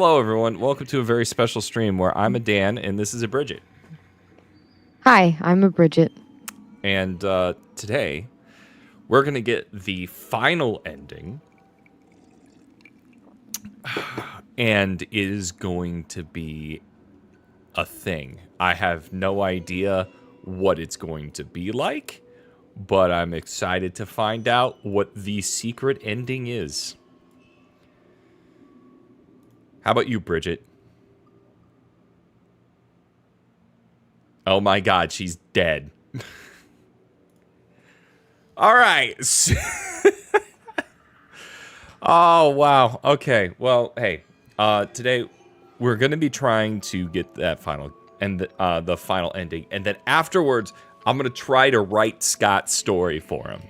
Hello, everyone. Welcome to a very special stream where I'm a Dan and this is a Bridget. Hi, I'm a Bridget. And today, we're going to get the final ending. And it is going to be a thing. I have no idea what it's going to be like, but I'm excited to find out what the secret ending is. How about you, Bridget? Oh my god, she's dead. All right. Oh, wow. Okay. Well, hey, today we're going to be trying to get that final and the final ending. And then afterwards, I'm going to try to write Scott's story for him.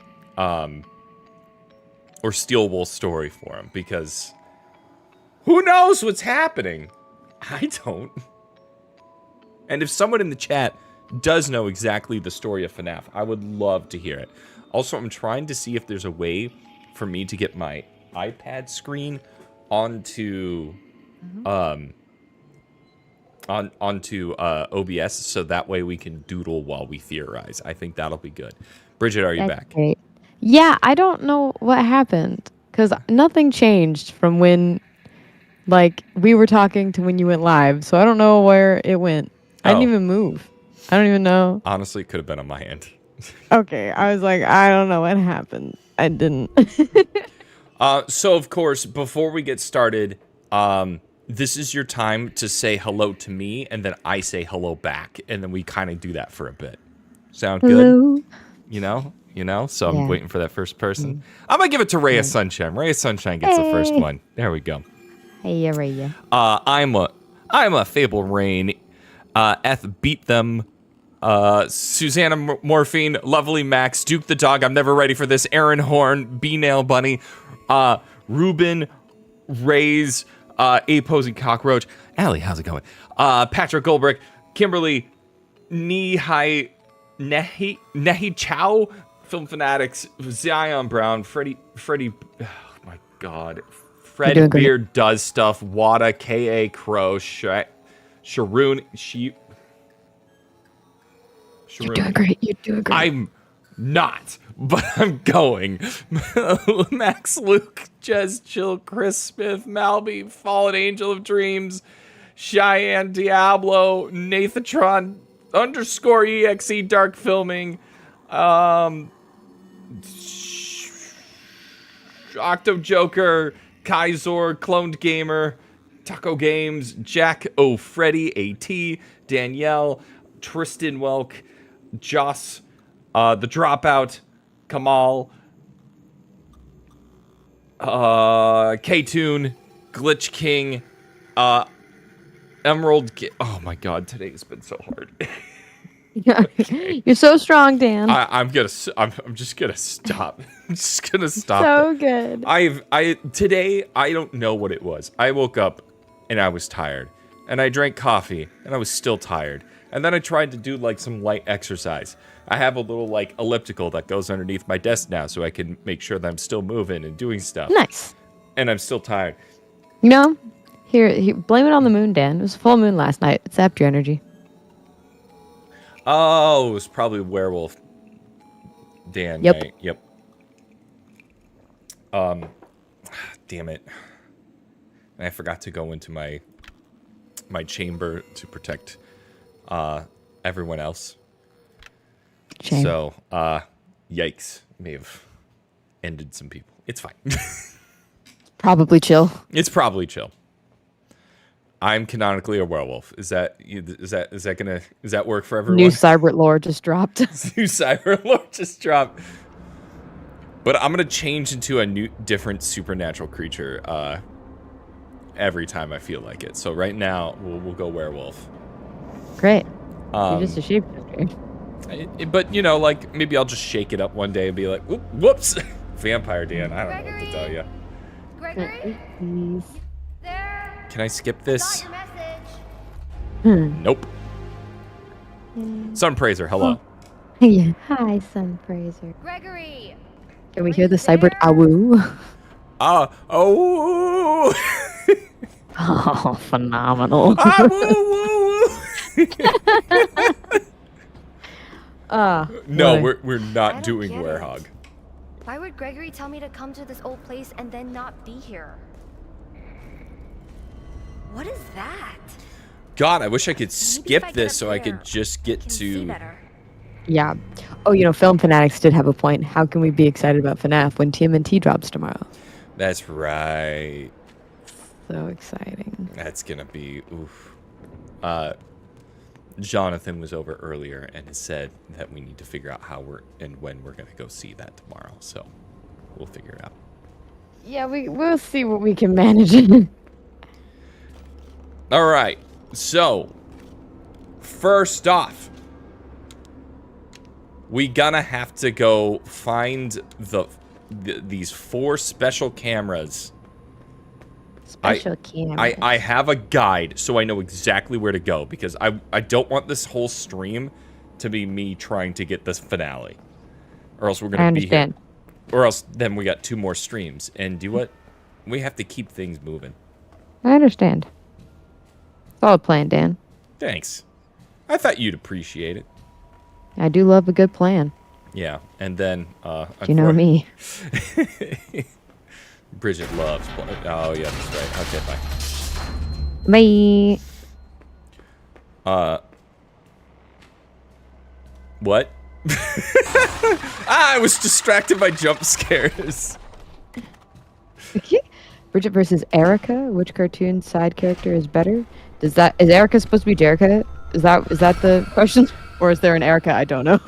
Or Steel Wool's story for him, because who knows what's happening? I don't. And if someone in the chat does know exactly the story of FNAF, I would love to hear it. Also, I'm trying to see if there's a way for me to get my iPad screen onto onto OBS, so that way we can doodle while we theorize. I think that'll be good. Bridget, are you back? Great. Yeah, I don't know what happened because nothing changed from when, like, we were talking to when you went live. So I don't know where it went. I didn't even move. I don't even know. Honestly, it could have been on my end. Okay, I was like, I don't know what happened. I didn't. So, of course, before we get started, this is your time to say hello to me, and then I say hello back, and then we kind of do that for a bit. Sound good? You know? So I'm waiting for that first person. I'm going to give it to Ray of Sunshine. Ray of Sunshine gets the first one. There we go. Hey, Ray. I'm a Fable Rain. Eth beat them. Susanna Morphine, Lovely Max, Duke the Dog, I'm never ready for this, Aaron Horn, B-Nail Bunny, Ruben, Ray's, A Posing Cockroach, Allie, how's it going? Patrick Goldbrick, Kimberly, Nehi Chow, Film Fanatics, Zion Brown, Freddie, oh my god, Fred Beard Does Stuff, Wada, K.A. Crow, Sharoon, You're doing great. You're doing great. I'm not, but I'm going. Max, Luke, Jez, Chill, Chris Smith, Malby, Fallen Angel of Dreams, Cheyenne, Diablo, Nathatron, _EXE, Dark Filming, Octo Joker, Kaizor, Cloned Gamer, Taco Games, Jack O'Freddy, AT, Danielle, Tristan Welk, Joss, The Dropout, Kamal, K-Tune, Glitch King, Emerald. Oh my god, today's been so hard. Okay. You're so strong, Dan. I'm just gonna stop. I'm just gonna stop. So good. Today I don't know what it was. I woke up and I was tired, and I drank coffee and I was still tired. And then I tried to do, like, some light exercise. I have a little, like, elliptical that goes underneath my desk now so I can make sure that I'm still moving and doing stuff. Nice. And I'm still tired. No. Here, blame it on the moon, Dan. It was a full moon last night. It sapped your energy. Oh, it was probably Werewolf Dan, yep. Right? Yep. Damn it. And I forgot to go into my chamber to protect everyone else. Shame. So, yikes. May have ended some people. It's fine. Probably chill. It's probably chill. I'm canonically a werewolf. Is that work for everyone? New Cybert lore just dropped. New Cybert lore just dropped. But I'm gonna change into a different supernatural creature every time I feel like it. So right now we'll go werewolf. Great. You're just a shapeshifter. But, you know, like, maybe I'll just shake it up one day and be like, whoops, Vampire Dan. I don't know what to tell you. Gregory? There. Can I skip this? Got your message. Nope. Sunpraiser, hello. Yeah. Hi, Sunpraiser. Gregory. Can we hear the Cybert awoo? Oh. Oh, phenomenal. Ah, woo, woo, woo. No, boy. we're I not don't doing get it. Werehog. Why would Gregory tell me to come to this old place and then not be here? What is that? God, I wish I could Maybe if skip I get this up so I there, could just I get can see to. better. Yeah. Oh, Film Fanatics did have a point. How can we be excited about FNAF when TMNT drops tomorrow? That's right. So exciting. That's gonna be oof. Jonathan was over earlier and said that we need to figure out how we're and when we're gonna go see that tomorrow. So we'll figure it out. Yeah, we'll see what we can manage. All right. So first off, we gonna have to go find these 4 special cameras. Special camera. I have a guide, so I know exactly where to go, because I don't want this whole stream to be me trying to get this finale. Or else we're going to be here. Or else then we got 2 more streams. And do what? We have to keep things moving. I understand. Solid plan, Dan. Thanks. I thought you'd appreciate it. I do love a good plan. Yeah, and then... You know me. Bridget loves... Oh, yeah, that's right. Okay, bye. Bye. What? I was distracted by jump scares. Bridget versus Erica. Which cartoon side character is better? Is Erica supposed to be Jerica? Is that the question? Or is there an Erica? I don't know.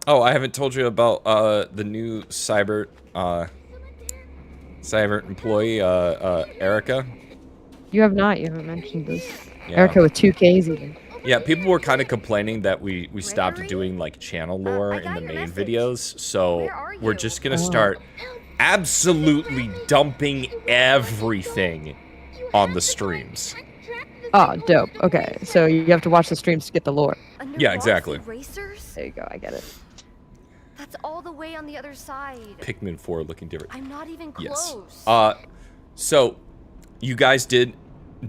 Oh, I haven't told you about the new Cybert employee, Erica. You have not. You haven't mentioned this. Yeah. Erica with 2 Ks even. Yeah, people were kind of complaining that we stopped doing like channel lore I in got the your main message. videos, so Where are we're you? just gonna start absolutely dumping everything on the streams. Oh, dope. Okay, so you have to watch the streams to get the lore. Yeah, exactly. Racers? There you go. I get it. That's all the way on the other side. Pikmin 4 looking different. I'm not even Yes. close. So you guys did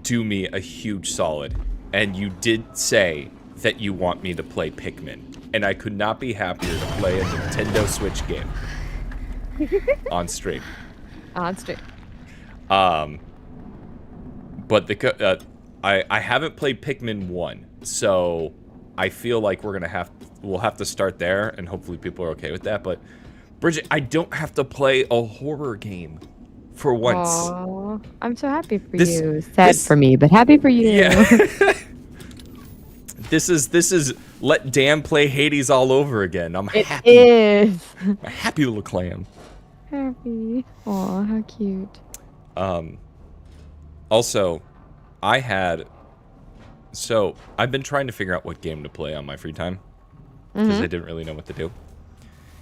do me a huge solid, and you did say that you want me to play Pikmin, and I could not be happier to play a Nintendo Switch game on stream. On stream. But I haven't played Pikmin 1, so I feel like we'll have to start there, and hopefully people are okay with that. But Bridget, I don't have to play a horror game for once. Aww, I'm so happy for This- you. Sad this- for me, but happy for you. Yeah. This is let Dan play Hades all over again. I'm It happy. is. A happy little clam. Happy. Aw, how cute. Also, I've been trying to figure out what game to play on my free time, because I didn't really know what to do.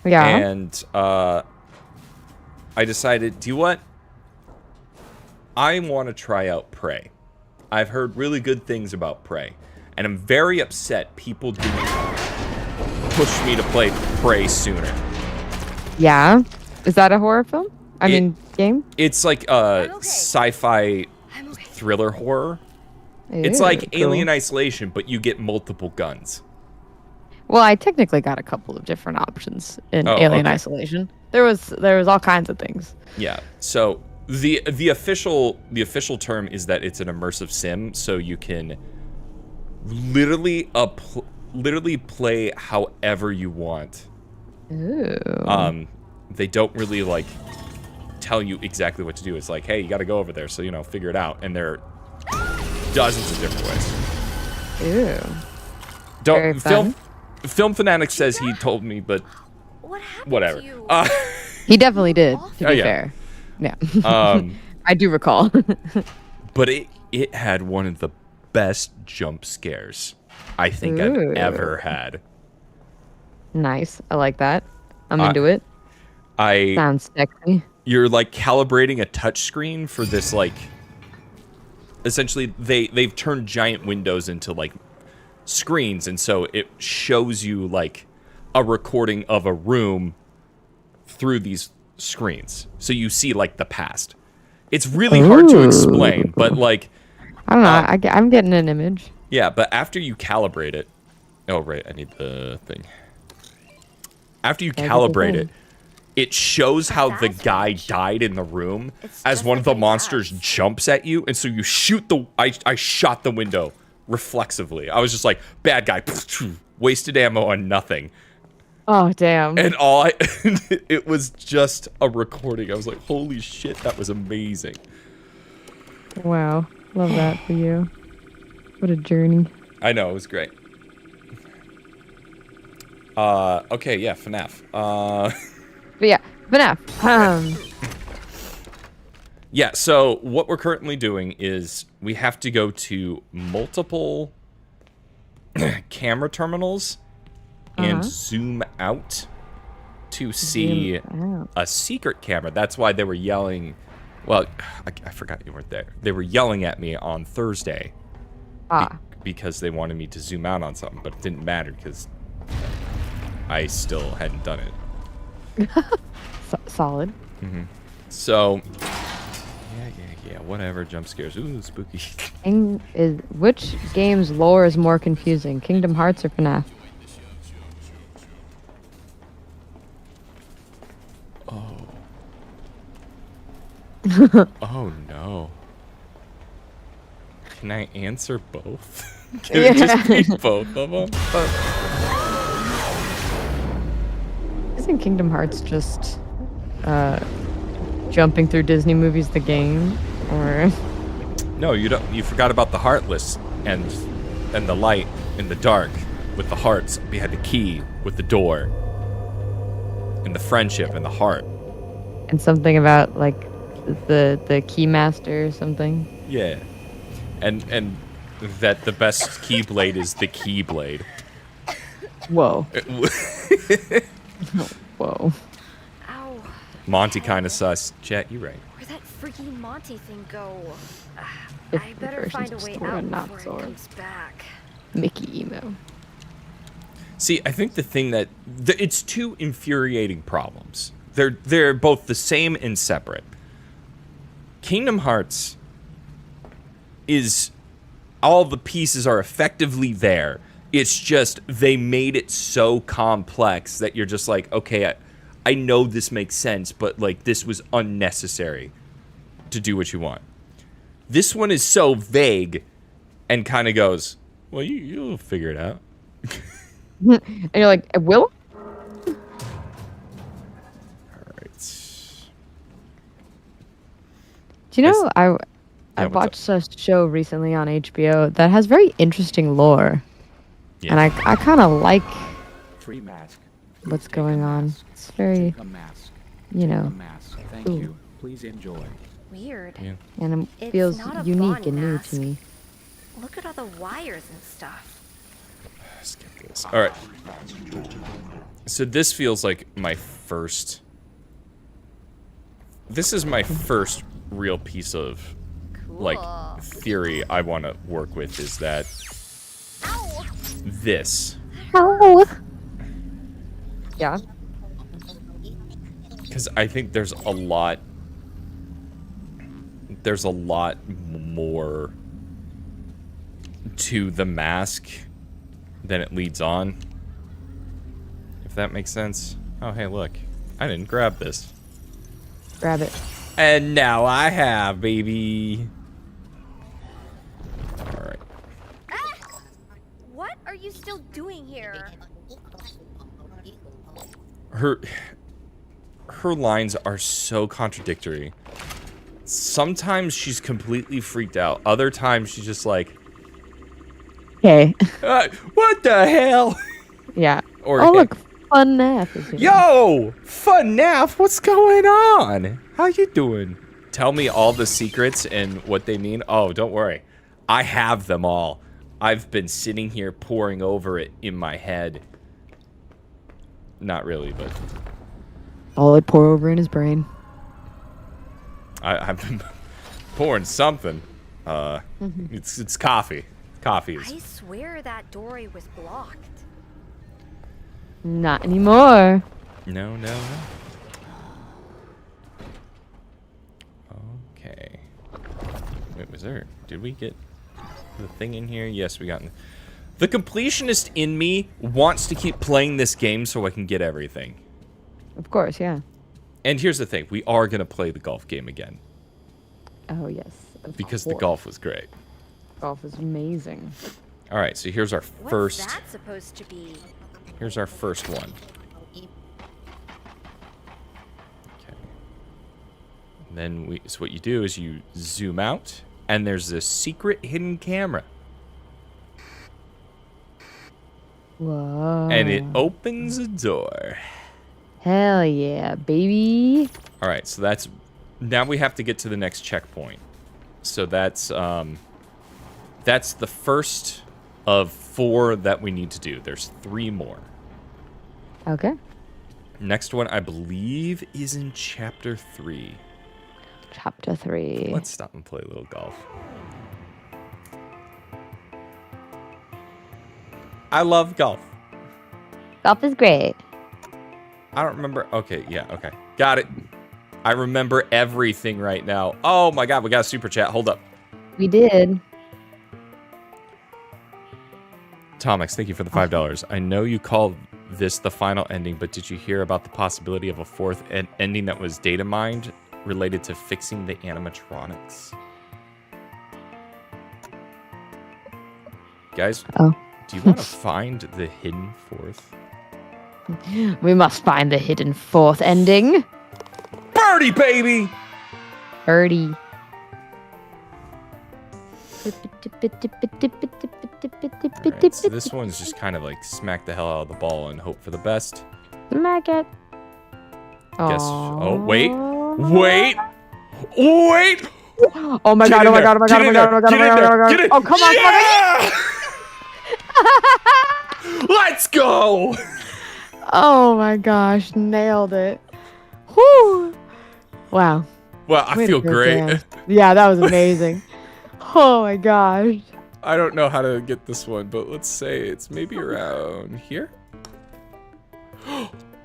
Yeah. And I decided, do you know what? I want to try out Prey. I've heard really good things about Prey, and I'm very upset people didn't push me to play Prey sooner. Yeah. Is that a horror film? I mean, game? It's like a sci-fi I'm okay. thriller horror. It's Ooh, like cool. Alien Isolation, but you get multiple guns. Well, I technically got a couple of different options in Oh, Alien okay. Isolation. There was all kinds of things. Yeah. So the official term is that it's an immersive sim, so you can literally play however you want. Ooh. They don't really like tell you exactly what to do. It's like, hey, you got to go over there, so figure it out. And there are dozens of different ways. Ooh. Don't Very fun. Film Fanatic says he told me, but What happened whatever. to you? He definitely did, to Oh, be yeah. fair. Yeah. Um, I do recall. but it had one of the best jump scares I think Ooh. I've ever had. Nice. I like that. I'm into it. Sounds sexy. You're like calibrating a touch screen for this, like, essentially they've turned giant windows into like screens, and so it shows you like a recording of a room through these screens, so you see like the past. It's really hard to explain, but like, I don't know. I'm getting an image. yeah, but after you calibrate it, oh right, I need the thing. After you calibrate it, it shows how the guy died in the room as one of the monsters jumps at you, and so you shoot the. I shot the window reflexively. I was just like, bad guy, wasted ammo on nothing. Oh damn! And it was just a recording. I was like, holy shit, that was amazing. Wow, love that for you. What a journey. I know, it was great. Okay, yeah, FNAF. But yeah, FNAF. Yeah, so what we're currently doing is we have to go to multiple camera terminals and zoom out to see a secret camera. That's why they were yelling. Well, I forgot you weren't there. They were yelling at me on Thursday because they wanted me to zoom out on something, but it didn't matter because I still hadn't done it. Solid. So, yeah, whatever. Jump scares. Ooh, spooky. Which game's lore is more confusing, Kingdom Hearts or FNAF? Oh no. Can I answer both? Can it just be both of them? Isn't Kingdom Hearts just jumping through Disney movies the game? Or no, you don't. You forgot about the Heartless and the light in the dark with the hearts behind the key with the door and the friendship and the heart. And something about like the keymaster or something. Yeah, and that the best keyblade is the keyblade. Whoa. Whoa. Ow. Monty kind of sus. Chat, you right. Where'd that freaking Monty thing go? If I the better find a version's way stored, out not before stored. it comes back. Mickey emo. See, I think the thing that it's two infuriating problems. They're both the same and separate. Kingdom Hearts is all the pieces are effectively there. It's just they made it so complex that you're just like, okay, I know this makes sense, but like this was unnecessary to do what you want. This one is so vague and kind of goes, well, you'll figure it out. And you're like, I will? Do you know, I watched a show recently on HBO that has very interesting lore. Yeah. And I kind of like Free mask. what's going on. It's very, you know, Thank you. Please enjoy. Weird. Yeah. And it feels unique and new to me. Look at all the wires and stuff. Skip this. All right. So this feels like my first. This is my first real piece of, like, theory I want to work with is that this. Oh. Yeah. Because I think there's a lot more to the mask than it leads on. If that makes sense. Oh, hey, look. I didn't grab this. Grab it. And now I have, baby. Alright. Ah! What are you still doing here? Her lines are so contradictory. Sometimes she's completely freaked out. Other times she's just like, Okay. what the hell? Yeah. Or, oh, look. FNAF is here. Yo! FNAF, what's going on? How you doing? Tell me all the secrets and what they mean. Oh, don't worry. I have them all. I've been sitting here poring over it in my head. Not really, but... All it pour over in his brain. I've been pouring something. It's coffee. Coffee is... I swear that doorway was blocked. Not anymore. No. Okay. Wait, did we get the thing in here? Yes, we got the completionist in me wants to keep playing this game so I can get everything. Of course, yeah. And here's the thing, we are going to play the golf game again. Oh, yes. Because the golf was great. Golf is amazing. All right, so here's our first. What's that supposed to be? Here's our first one. Okay. And then so what you do is you zoom out, and there's this secret hidden camera. Whoa. And it opens a door. Hell yeah, baby. All right, so now we have to get to the next checkpoint. So that's the first of 4 that we need to do. There's 3 more. Okay. Next one, I believe, is in chapter 3. Chapter 3. Let's stop and play a little golf. I love golf. Golf is great. I don't remember. Okay, yeah, okay. Got it. I remember everything right now. Oh my god, we got a super chat. Hold up. We did. Tomix, thank you for the $5. I know you called this the final ending, but did you hear about the possibility of a 4th ending that was data mined related to fixing the animatronics? Guys, do you want to find the hidden 4th? We must find the hidden 4th ending. Birdie, baby! Birdie. Alright, so this one's just kind of like smack the hell out of the ball and hope for the best. Smack it. Guess. Oh, wait. Wait! Wait! Oh my god, oh my god, oh my god, oh my god, oh my god, oh my god, oh my god. Oh, come on, yeah! Let's go! Oh my gosh, nailed it. Whoo! Wow. Well, I feel great. Dan. Yeah, that was amazing. Oh my gosh. I don't know how to get this one, but let's say it's maybe around here.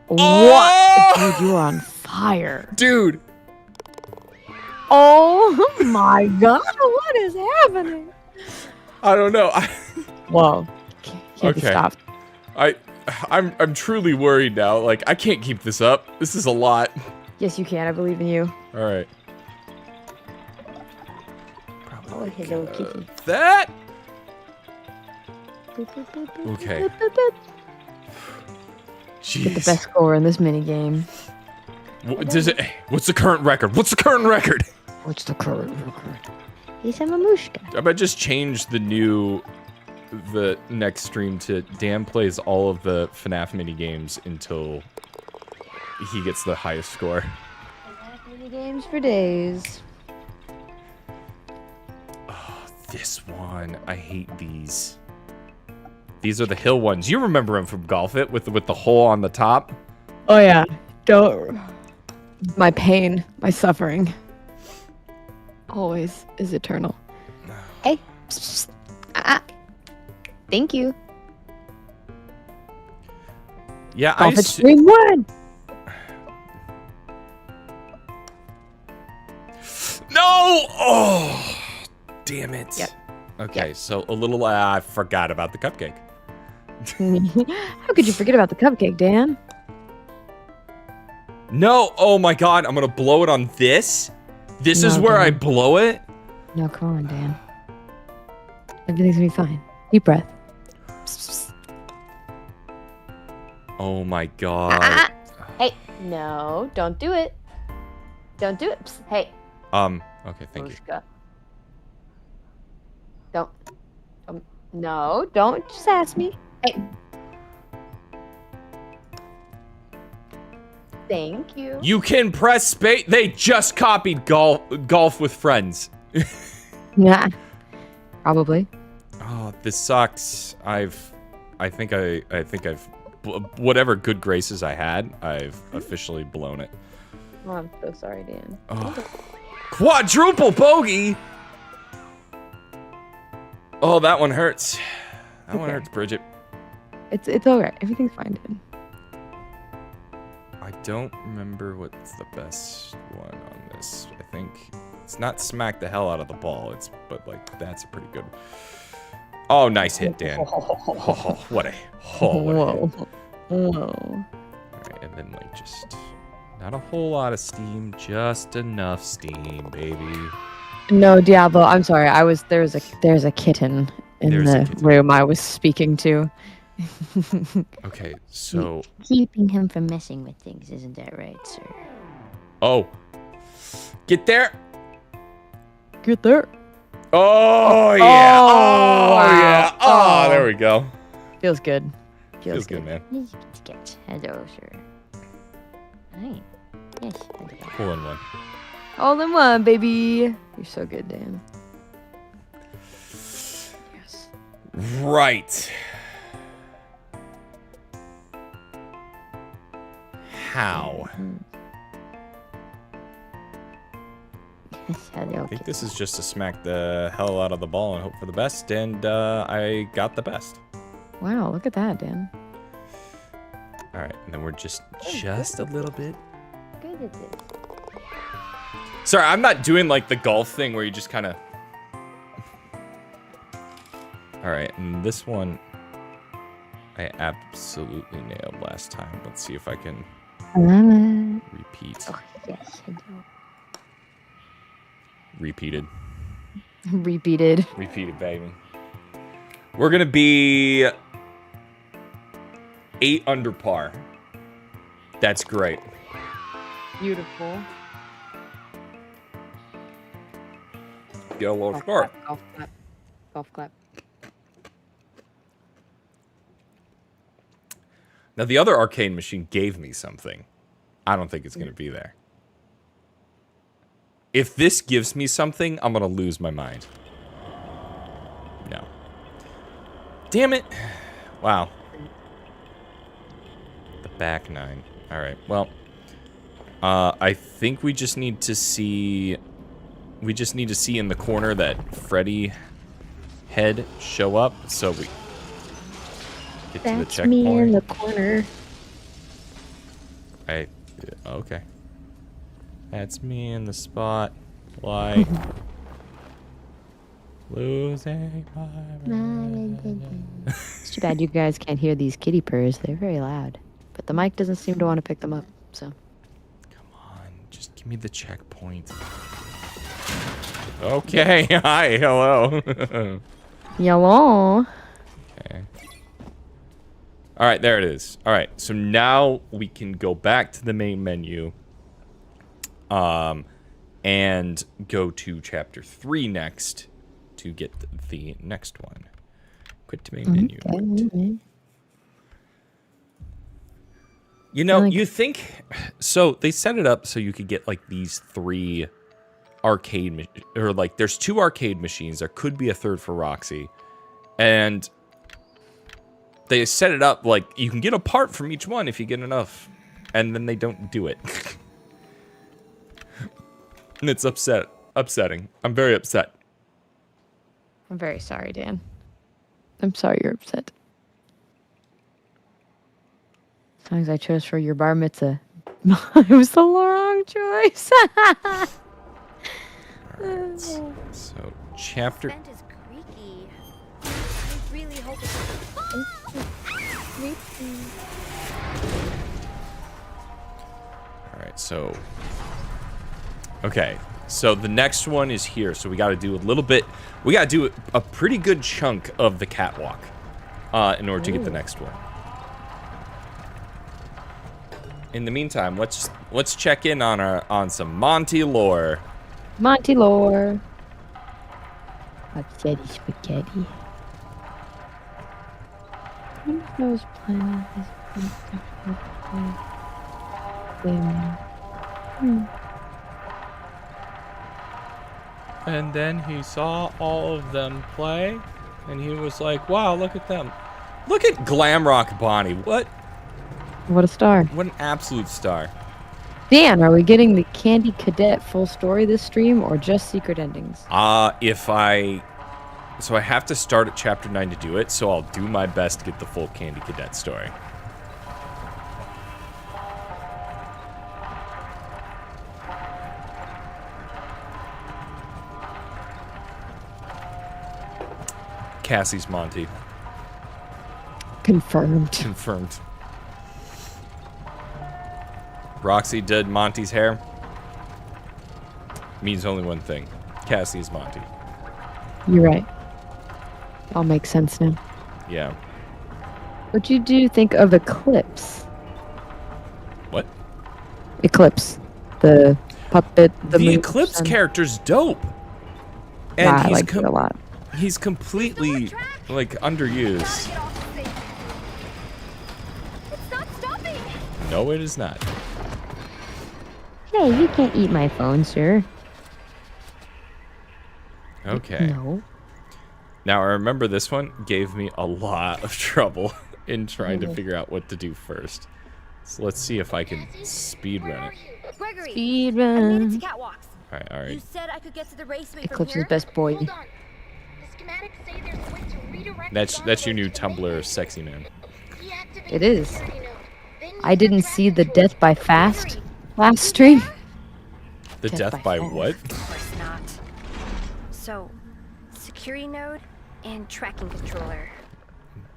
What? Dude, you are on fire. Dude. Oh my god, what is happening? I don't know. Whoa. Can't be Okay. stopped. I'm truly worried now. Like, I can't keep this up. This is a lot. Yes, you can. I believe in you. All right. Oh, hello, kitty. That. Okay. Jeez. Get the best score in this mini game. What's the current record? What's the current record? What's the current record? He's a mamushka. I might just change the next stream to Dan plays all of the FNAF mini games until he gets the highest score. FNAF mini games for days. Oh, this one. I hate these. These are the hill ones. You remember them from Golf It with the hole on the top? Oh yeah. Don't. My pain, my suffering, always is eternal. Hey. Thank you. Yeah, Golf Extreme 1. No! Oh, damn it. Yep. Okay, Yep. so a little. I forgot about the cupcake. How could you forget about the cupcake, Dan? No! Oh my god! I'm gonna blow it on this. This is No, where Dan. I blow it. No, come on, Dan. Everything's gonna be fine. Deep breath. Oh my god. Hey, no, don't do it. Don't do it. Psst, hey. Okay, thank you. Mushka. Don't. No, don't just ask me. Hey. Thank you. You can press space. They just copied golf with friends. Yeah. Probably. Oh, this sucks. I think I've whatever good graces I had, I've officially blown it. Oh, I'm so sorry, Dan. Oh. Quadruple bogey. Oh, that one hurts. That one Okay. hurts, Bridget. It's alright. Everything's fine, Dan. I don't remember what's the best one on this. I think It's not smack the hell out of the ball. But like that's a pretty good. Oh, nice hit, Dan. Oh, what a hit. Whoa. All right, and then like just not a whole lot of steam, just enough steam, baby. No, Diablo. I'm sorry. There's a kitten in the room I was speaking to. Okay, so Keeping him from messing with things, isn't that right, sir? oh, get there. Get there. Oh yeah. Oh wow. yeah. Oh, there we go. Feels good. Feels good, man. Sketch. Hello, sir. Hi. Yes. Hole in one. All in one, baby. You're so good, Dan. Yes. Right. How? Hello. I think this is just to smack the hell out of the ball and hope for the best, and I got the best. Wow, look at that, Dan. All right, and then we're just a little bit. Good at this. Sorry, I'm not doing like the golf thing where you just kind of. All right, and this one I absolutely nailed last time. Let's see if I can repeat. Oh, yes, hello. Repeated. Repeated. Repeated, baby. We're gonna be 8 under par. That's great. Beautiful. Get a low score. Golf clap. Golf clap. Now the other arcade machine gave me something. I don't think it's gonna be there. If this gives me something, I'm gonna lose my mind. No. Damn it. Wow. The back 9. Alright, well. I think we just need to see... We just need to see in the corner that Freddy head show up, so we get to the That's checkpoint. me in the corner. Okay. That's me in the spot. Like losing my It's too bad you guys can't hear these kitty purrs. They're very loud. But the mic doesn't seem to want to pick them up, so. Come on, just give me the checkpoint. Okay, hi, hello. Yellow. Okay. All right, there it is. All right, so now we can go back to the main menu. And go to chapter 3 next to get the next one. Quit to main menu. Okay. You know, you think... So, they set it up so you could get, like, these 3 arcade... Or, like, there's 2 arcade machines. There could be a third for Roxy. And they set it up, like, you can get a part from each one if you get enough. And then they don't do it. And it's upsetting. I'm very upset. I'm very sorry, Dan. I'm sorry you're upset. Songs I chose for your bar mitzvah. It was the wrong choice. Alright, so chapter... Vent is creaky. I really hope Alright, so... Okay, so the next one is here, so we gotta do a little bit... We gotta do a pretty good chunk of the catwalk in order to get the next one. In the meantime, let's check in on some Monty lore. Monty lore. Upsetty spaghetti. Those plans. And then he saw all of them play, and he was like, wow, look at them. Look at Glamrock Bonnie. What What a star. an absolute star. Dan, are we getting the Candy Cadet full story this stream or just secret endings? So I have to start at chapter 9 to do it, so I'll do my best to get the full Candy Cadet story. Cassie's Monty. Confirmed. Confirmed. Roxy did Monty's hair. Means only one thing. Cassie is Monty. You're right. All makes sense now. Yeah. What do you think of Eclipse? What? Eclipse. The puppet. The moon Eclipse son. character's dope. And Yeah, I he's like it a lot. He's completely, like, underused. Get off the thing. It's not stopping. No, it is not. Hey, you can't eat my phone, sir. Okay. No. Now, I remember this one gave me a lot of trouble in trying to figure out what to do first. So let's see if I can speedrun it. Gregory, Speed I made run. it to Catwalks. Alright, You alright. said I could get to the raceway Eclipse from is here. best boy. Hold on. The schematics say there's a way to redirect That's your new the gondola Tumblr sexy man. Deactivate It the is. security node. Then I use didn't the see the traffic death by fast last stream. The Death death by by fast. what? Of course not. So, security node and tracking controller.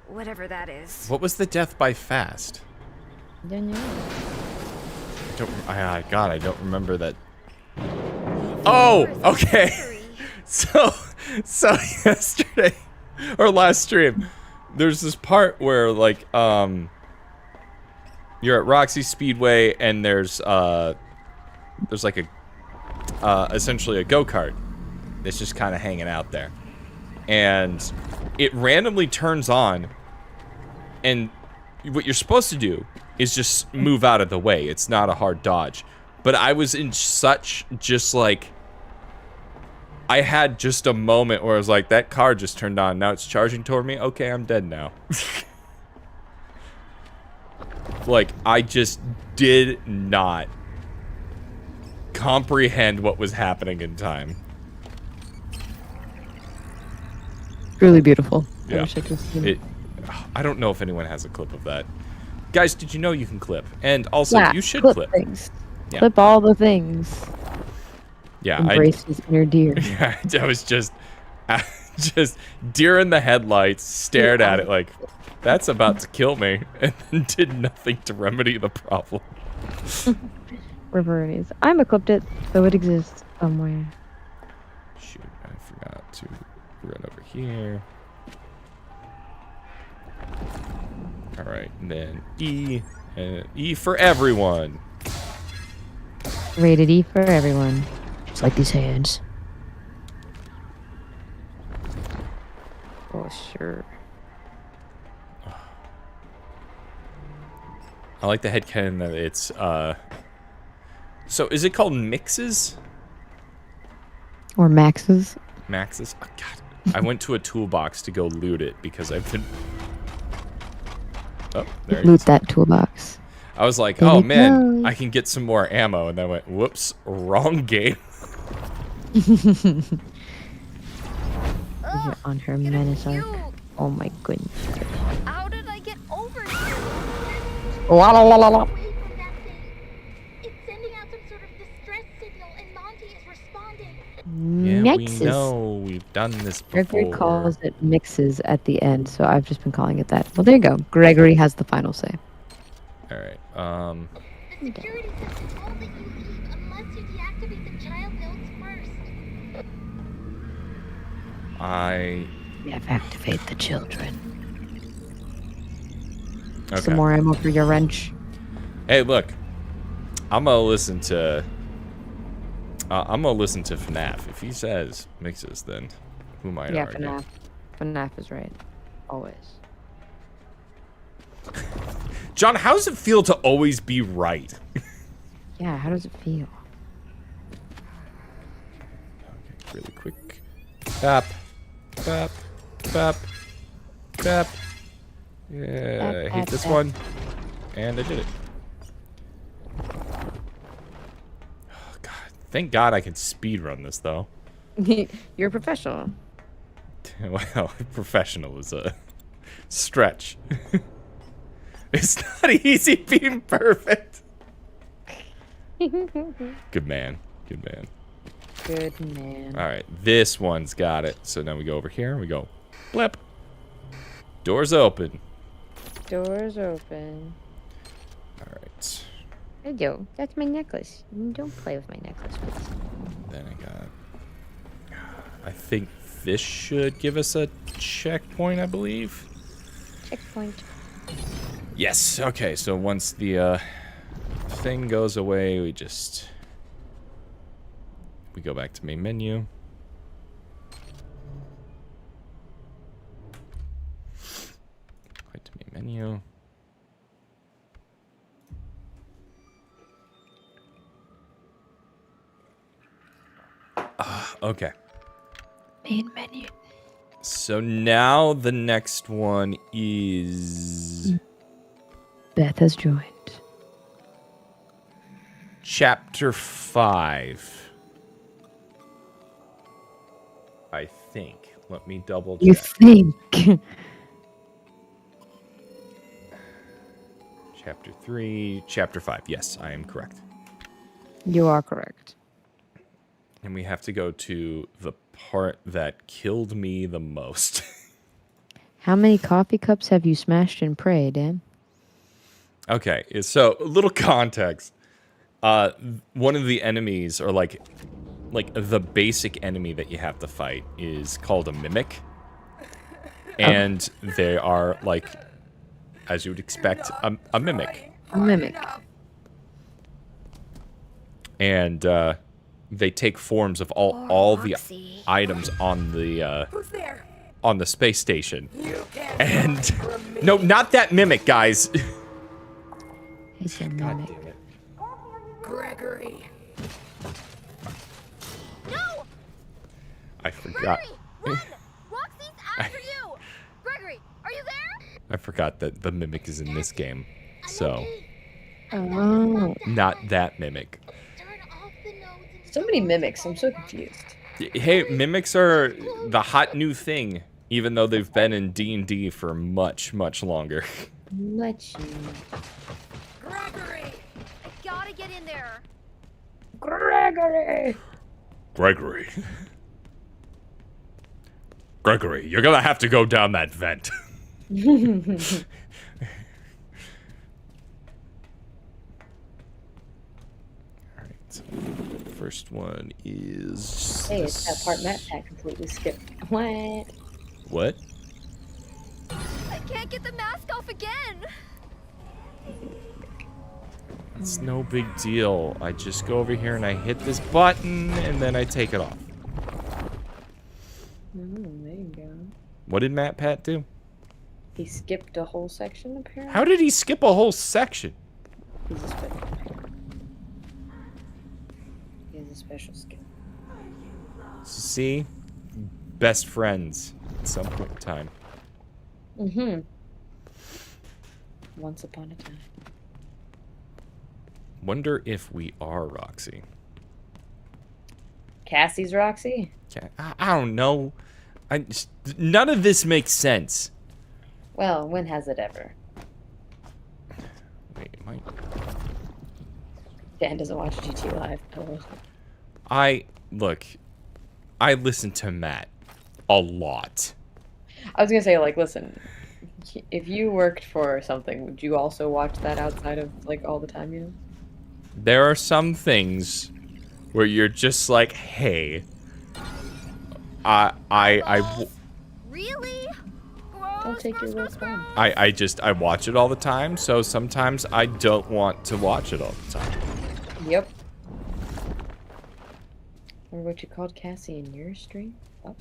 Whatever that is. What was the death by fast? God, I don't remember that. Oh, okay. So yesterday or last stream, there's this part where like you're at Roxy Speedway and there's like a essentially a go-kart that's just kind of hanging out there, and it randomly turns on, and what you're supposed to do is just move out of the way. It's not a hard dodge. But I was in such just like, I had just a moment where I was like, that car just turned on. Now it's charging toward me. Okay, I'm dead now. Like, I just did not comprehend what was happening in time. Really beautiful. I Yeah. wish I could see It, I don't know if anyone has a clip of that. Guys, did you know you can clip? And also, Yeah, you should clip clip. things. Yeah. Clip all the things. Yeah, Embrace his inner deer. Yeah, I was just deer in the headlights, stared at it like, that's about to kill me, and then did nothing to remedy the problem. Reverities. I'm equipped it, so it exists somewhere. Shoot, I forgot to run over here. Alright, and then E, and E for everyone. Rated E for everyone. Just like these hands. Oh, sure. I like the headcanon that it's, so is it called mixes? Or Max's. Maxes? Oh, God. I went to a toolbox to go loot it because I've been... Oh, there it Loot is. that toolbox. I was like, There oh it man, goes. I can get some more ammo. And then I went, whoops, wrong game. You're on her menace arc. You! Oh my goodness. How did I get over here? La la la la la. Away from that thing. It's sending out some sort of distress signal, and Monty is responding. Yeah, Mixes. we know. We've done this before. Gregory calls it mixes at the end, so I've just been calling it that. Well, there you go. Gregory has the final say. All right. The security system won't let you leave unless you deactivate the child nodes first. I... Yeah, activate the children. Okay. Some more ammo for your wrench. Hey, look. I'm gonna listen to... FNAF. If he says mixes, then who am I to Yeah, argue? FNAF. FNAF is right. Always. John, how does it feel to always be right? Yeah, how does it feel? Okay, really quick. Bap. Bap. Bap. Bap. Yeah, Bap, I hate bap, this bap. one. And I did it. Oh, God. Thank God I can speedrun this, though. You're a professional. Well, professional is a stretch. It's not easy being perfect. Good man. Good man. Good man. All right, this one's got it. So now we go over here and we go, blip. Doors open. Doors open. All right. Hey, Joe, that's my necklace. Don't play with my necklace, please. Then I think this should give us a checkpoint, I believe. Checkpoint. Yes. Okay. So once the thing goes away, we go back to main menu. Quite to main menu. Okay. Main menu. So now the next one is Beth has joined. Chapter 5. I think. Let me double check. You think? Chapter 3, Chapter 5. Yes, I am correct. You are correct. And we have to go to the part that killed me the most. How many coffee cups have you smashed in Prey, Dan? Okay, so a little context. One of the enemies, or like the basic enemy that you have to fight, is called a mimic. And they are, like, as you would expect, a mimic. A mimic. And they take forms of all the items on the space station. And no, not that mimic, guys. It's a mimic. Damn it. Gregory. No! I forgot. Run! Roxy's after you! Gregory, are you there? I forgot that the mimic is in this game. So, Oh. not that mimic. Turn off the nodes and So many mimics. I'm so confused. Hey, mimics are the hot new thing, even though they've been in D&D for much, much longer. Much. Gregory! I gotta get in there. Gregory. Gregory. Gregory, you're gonna have to go down that vent. Alright, so first one is... Hey, it's that part Matt Pat completely skipped. What? What? I can't get the mask off again. It's no big deal. I just go over here and I hit this button and then I take it off. There you go. What did Matt Pat do? He skipped a whole section, apparently. How did he skip a whole section? He's a special. He has a special skill. See? Best friends at some point in time. Mm-hmm. Once upon a time. Wonder if we are Roxy. Cassie's Roxy? I don't know. None of this makes sense. Well, when has it ever? Wait, am I... Dan doesn't watch GT Live. Look, I listen to Matt a lot. I was gonna say, like, listen, if you worked for something, would you also watch that outside of, like, all the time, you know? There are some things where you're just like, hey, Really? Don't take your work home. I watch it all the time, so sometimes I don't want to watch it all the time. Yep. Or what you called Cassie in your stream? Oh,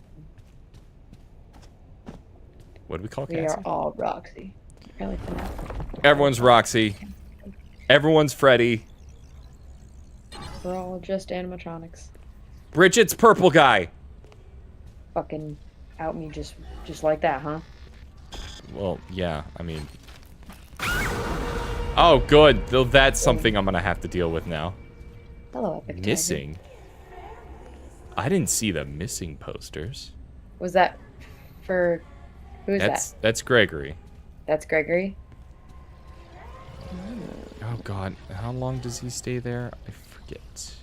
What do we call we Cassie? are all Roxy. Really FNAF. Everyone's Roxy. Everyone's Freddy. We're all just animatronics. Bridget's purple guy. Fucking out me just like that, huh? Well, yeah, I mean... Oh, good. Though that's something I'm gonna have to deal with now. Hello, Epic Tiger. Missing? I didn't see the missing posters. Was that for... Who is that? That's Gregory. That's Gregory? Oh god, how long does he stay there? I forget.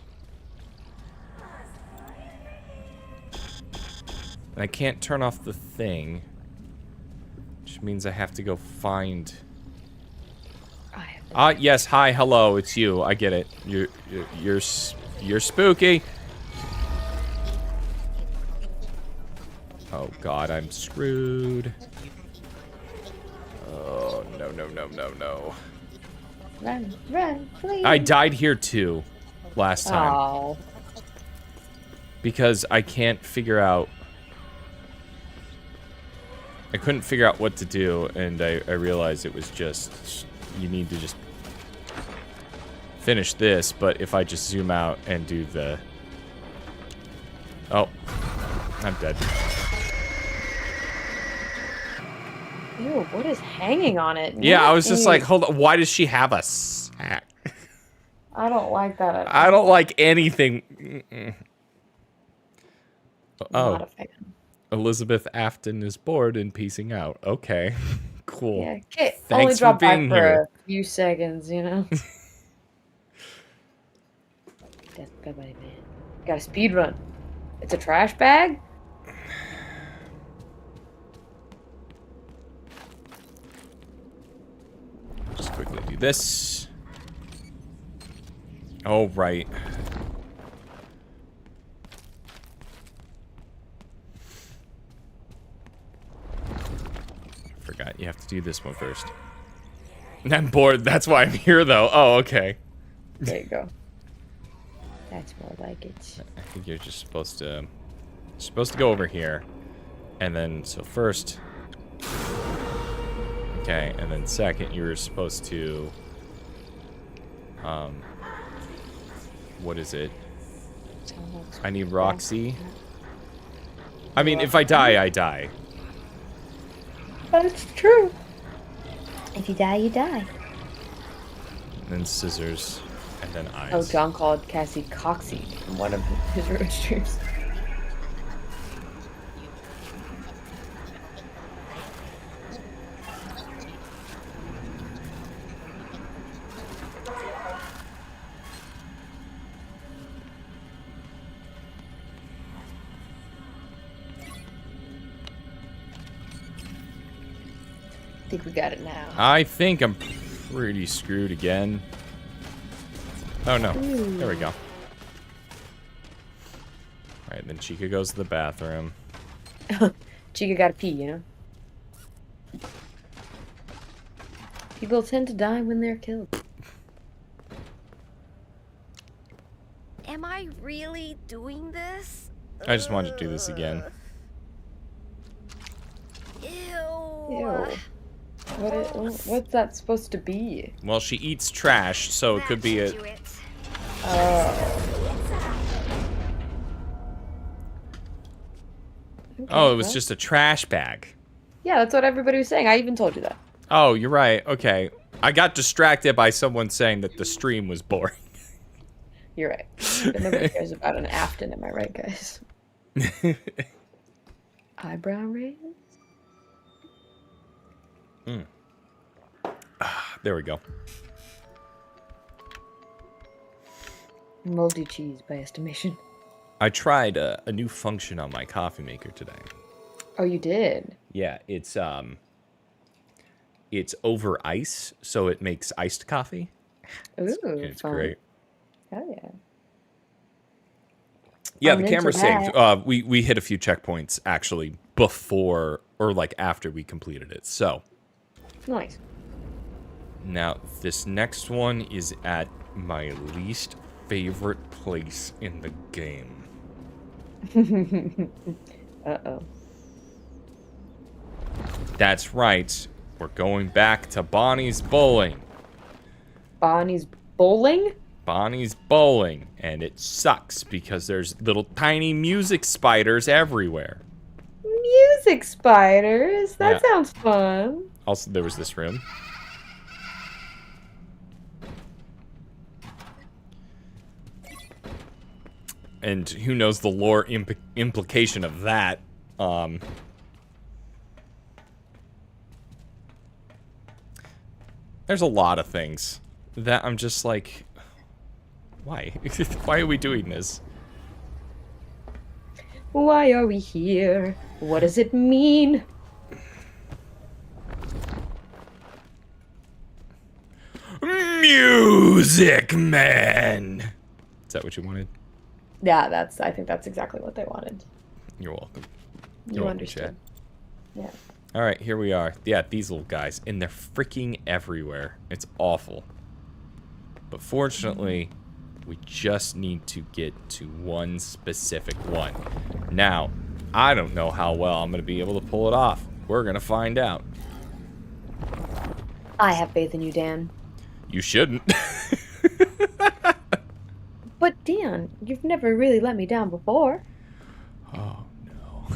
I can't turn off the thing. Which means I have to go find... yes, hi, hello, it's you. I get it. You're spooky. Oh god, I'm screwed. Oh, no. Run, please. I died here too last time. Oh. Because I can't figure out... I couldn't figure out what to do, and I realized it was just... You need to just finish this, but if I just zoom out and do the... Oh. I'm dead. Ew, what is hanging on it? Yeah, I was just like, hold on, why does she have a sack? I don't like that at all. I don't like anything. Mm-mm. Oh. Not a fan. Elizabeth Afton is bored and piecing out. Okay. Cool. Yeah, okay. Thanks Only for drop being by for here. a few seconds, you know? That's bye-bye, man. Got a speed run. It's a trash bag? Just quickly do this. Oh, right. Forgot you have to do this one first. I'm bored. That's why I'm here, though. Oh, okay. There you go. That's more like it. I think you're just supposed to go over here, and then so first. Okay, and then second, you were supposed to. What is it? I need Roxy. I mean, if I die, I die. That's true. If you die, you die. And then scissors, and then eyes. Oh, John called Cassie Coxie from one of his road streams. I think we got it now. I think I'm pretty screwed again. Oh no, there we go. Alright, then Chica goes to the bathroom. Chica gotta pee, you know? People tend to die when they're killed. Am I really doing this? I just wanted to do this again. Ew. What's that supposed to be? Well, she eats trash, so it could be a... Do it. Oh, it was just a trash bag. Yeah, that's what everybody was saying. I even told you that. Oh, you're right. Okay. I got distracted by someone saying that the stream was boring. You're right. But nobody cares about an Afton, am I right, guys? Eyebrow raise? There we go. Moldy cheese, by estimation. I tried a new function on my coffee maker today. Oh, you did? Yeah, it's over ice, so it makes iced coffee. Ooh, It's fun. great. Hell yeah. Yeah, I'm the into camera saved. that. We hit a few checkpoints actually before or like after we completed it. So Nice. now this next one is at my least favorite place in the game. Uh-oh. That's right. We're going back to Bonnie's Bowling. Bonnie's bowling? Bonnie's Bowling, and it sucks because there's little tiny music spiders everywhere. Music spiders? That Yeah. sounds fun. Also, there was this room. And who knows the lore implication of that. There's a lot of things that I'm just like, why? Why are we doing this? Why are we here? What does it mean? Music Man. Is that what you wanted? Yeah, I think that's exactly what they wanted. You're welcome. You welcome, understood. Chad. Yeah. All right, here we are. Yeah, these little guys, and they're freaking everywhere. It's awful. But fortunately, we just need to get to one specific one. Now, I don't know how well I'm going to be able to pull it off. We're going to find out. I have faith in you, Dan. You shouldn't. But Dan, you've never really let me down before. Oh, no.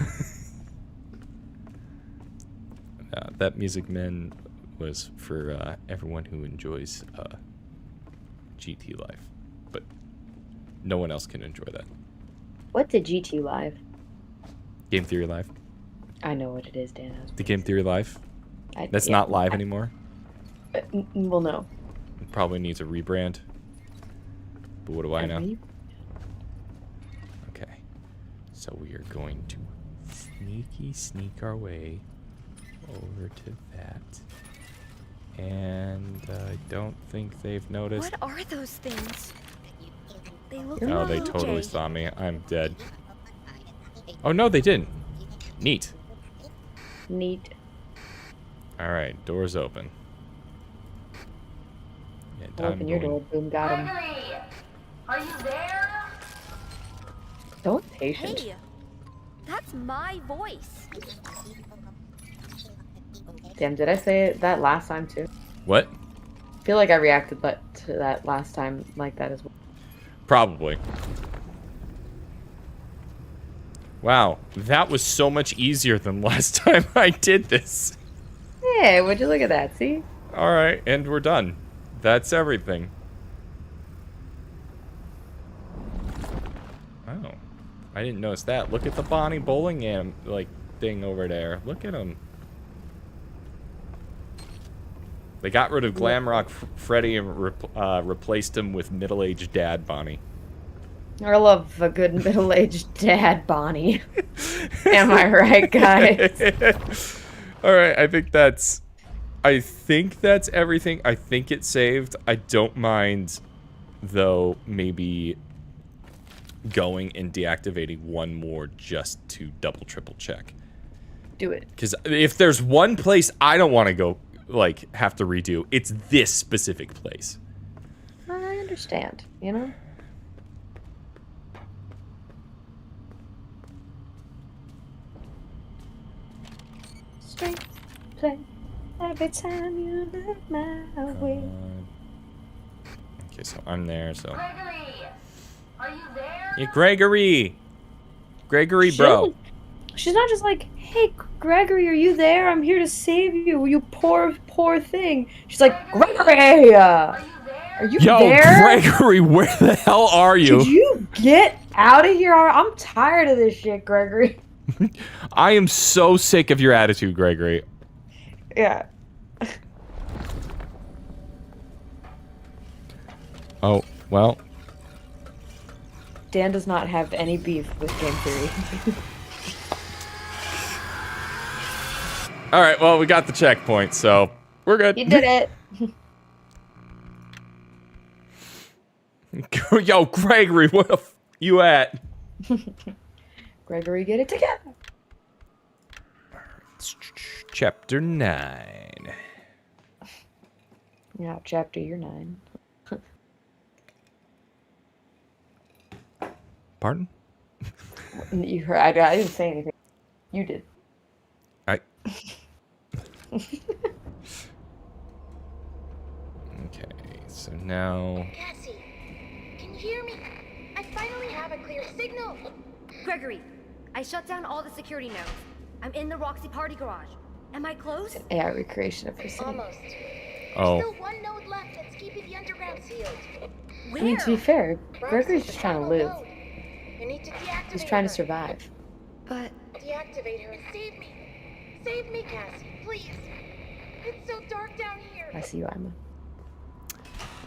That Music Man was for everyone who enjoys GT Life. But no one else can enjoy that. What's a GT Live? Game Theory Live. I know what it is, Dan. The Game Theory Live. That's not live anymore. Well, no. It probably needs a rebrand. But what do I know? Okay. So we are going to sneak our way over to that. And I don't think they've noticed. What are those things? They look Oh, like they OJ. totally saw me. I'm dead. Oh, no, they didn't. Neat. Neat. Alright, door's open. Yeah, Open your door. Boom, got him. Gregory, are you there? So impatient. Hey, that's my voice. Damn, did I say that last time too? What? I feel like I reacted to that last time like that as well. Probably. Wow, that was so much easier than last time I did this. Hey, would you look at that? See? Alright, and we're done. That's everything. Oh. I didn't notice that. Look at the Bonnie bowling thing over there. Look at him. They got rid of Glamrock Freddy and replaced him with middle-aged dad Bonnie. I love a good middle-aged dad, Bonnie. Am I right, guys? Alright, I think that's everything. I think it's saved. I don't mind, though, maybe going and deactivating one more just to double, triple check. Do it. Because if there's one place I don't want to go, have to redo, it's this specific place. I understand, you know? Straight play every time you look my way. Okay, so I'm there, so... Gregory, are you there? Yeah, Gregory! Gregory, bro. She's not just like, hey, Gregory, are you there? I'm here to save you, you poor, poor thing. She's like, Gregory! Are you there? Are you Yo, there? Gregory, where the hell are you? Did you get out of here? I'm tired of this shit, Gregory. I am so sick of your attitude, Gregory. Yeah. Oh, well. Dan does not have any beef with game theory. Alright, well, we got the checkpoint, so we're good. You did it. Yo, Gregory, where the f you at? Gregory, get it together. Chapter 9. Yeah, chapter, you're 9. Pardon? You heard, I didn't say anything. You did. Okay, so now... Cassie, can you hear me? I finally have a clear signal. Gregory, I shut down all the security nodes. I'm in the Roxy party garage. Am I close? AI recreation of her city. Almost. Oh. Still one node left that's keeping the underground sealed. Where? I mean, to be fair, Gregory's just trying to live. You need to deactivate He's trying to her. survive. But Deactivate her and save me. Save me, Cassie, please. It's so dark down here. I see you, Emma.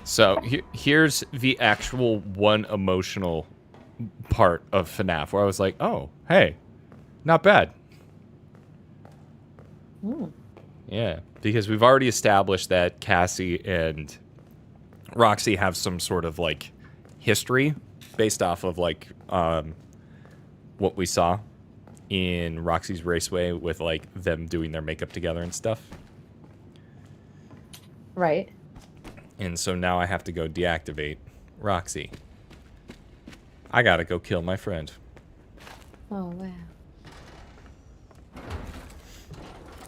So here's the actual one emotional part of FNAF where I was like, oh, hey, not bad. Yeah, because we've already established that Cassie and Roxy have some sort of, like, history based off of, like, what we saw in Roxy's Raceway with, like, them doing their makeup together and stuff. Right. And so now I have to go deactivate Roxy. I gotta go kill my friend. Oh, wow.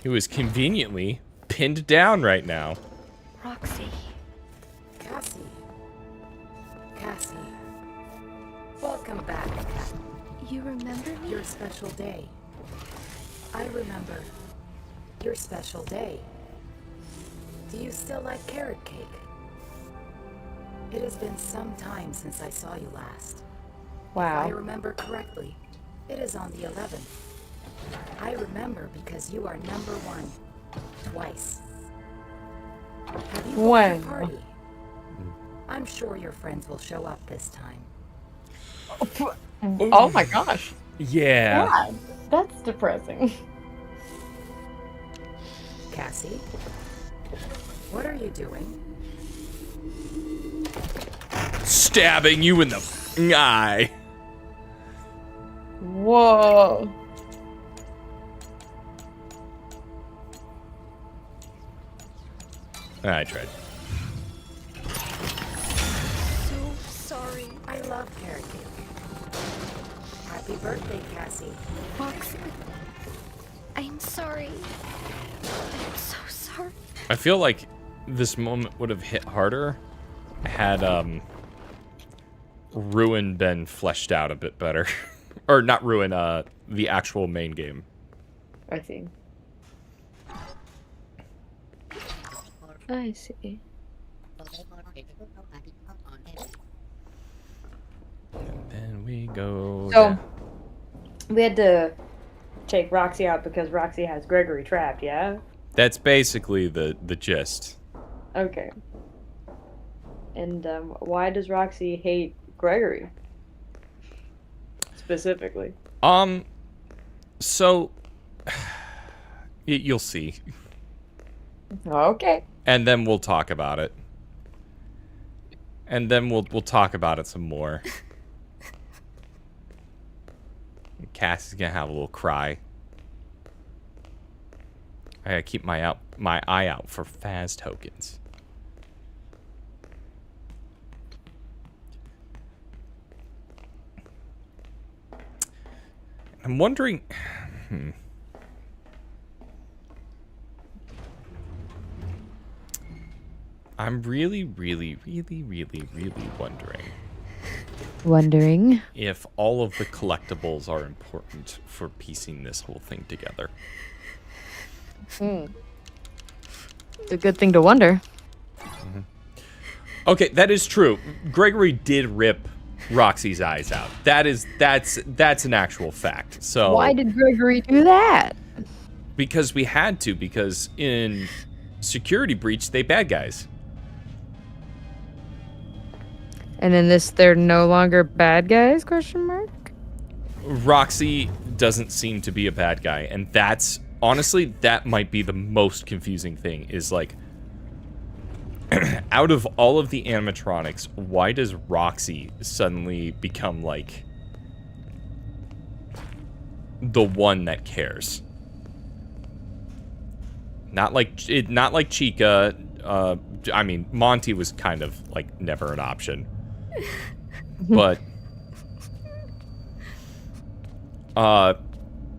Who is conveniently pinned down right now. Roxy. Cassie. Cassie. Welcome back. You remember me? Your special day. I remember. Your special day. Do you still like carrot cake? It has been some time since I saw you last. If I Wow. remember correctly, it is on the 11th. I remember because you are number 1. Twice. Have you booked When? a party? I'm sure your friends will show up this time. Oh my gosh. Yeah. God, that's depressing. Cassie? What are you doing? Stabbing you in the eye. Whoa. I tried. So sorry. I love carrot cake. Happy birthday, Cassie. Roxy. I'm sorry. I'm so sorry. I feel like this moment would have hit harder had Ruin been fleshed out a bit better. Or not Ruin, the actual main game. I see. I see. And then we go So, down. we had to take Roxy out because Roxy has Gregory trapped, yeah? That's basically the gist. Okay. And why does Roxy hate Gregory? Specifically. So you'll see. Okay. And then we'll talk about it. And then we'll talk about it some more. Cass is gonna have a little cry. I gotta keep my eye out for Faz tokens. I'm wondering. I'm really wondering if all of the collectibles are important for piecing this whole thing together. It's a good thing to wonder. Okay, that is true. Gregory did rip Roxy's eyes out. That's an actual fact. So Why did Gregory do that? because we had to, because in Security Breach they bad guys. And in this, they're no longer bad guys? Question mark. Roxy doesn't seem to be a bad guy, and that's honestly that might be the most confusing thing. Is like, out of all of the animatronics, why does Roxy suddenly become like the one that cares? Not like Chica. I mean, Monty was kind of like never an option. But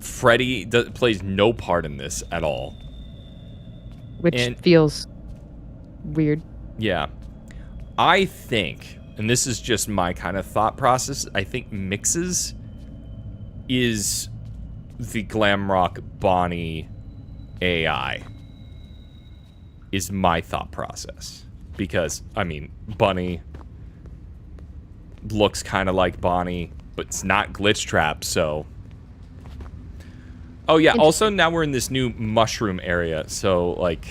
Freddy plays no part in this at all. Which feels weird. Yeah. I think, and this is just my kind of thought process, I think Mixes is the Glamrock Bonnie AI. Is my thought process. Because, I mean, Bunny looks kind of like Bonnie, but it's not Glitch Trap, so... Oh, yeah, also now we're in this new mushroom area, so, like...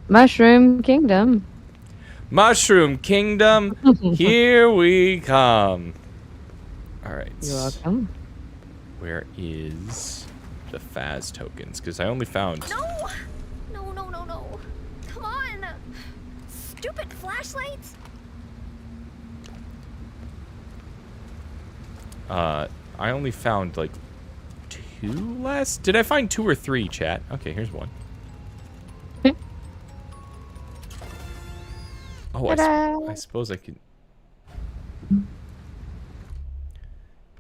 Mushroom Kingdom. Mushroom Kingdom, here we come. Alright. You're welcome. Where is... the Faz tokens, because I only found... No! No, no, no, no. Come on! Stupid flashlights! I only found, like, 2 last? Did I find 2 or 3, chat? Okay, here's one. Oh, I suppose I could...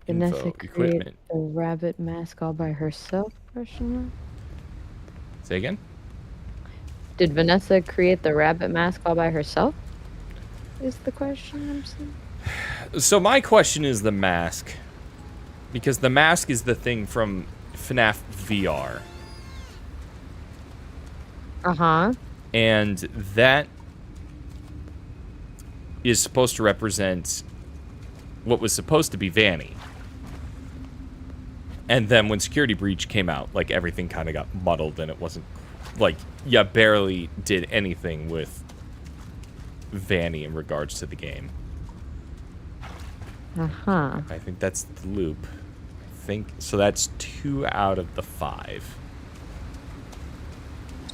Vanessa Info, create equipment. a rabbit mask all by herself? Question mark. Say again? Did Vanessa create the rabbit mask all by herself? Is the question I'm saying. So my question is the mask. Because the mask is the thing from FNAF VR. Uh-huh. And that is supposed to represent what was supposed to be Vanny. And then when Security Breach came out, like, everything kind of got muddled and it wasn't... Like, you barely did anything with Vanny in regards to the game. Uh-huh. I think that's the loop. So that's 2 out of the 5.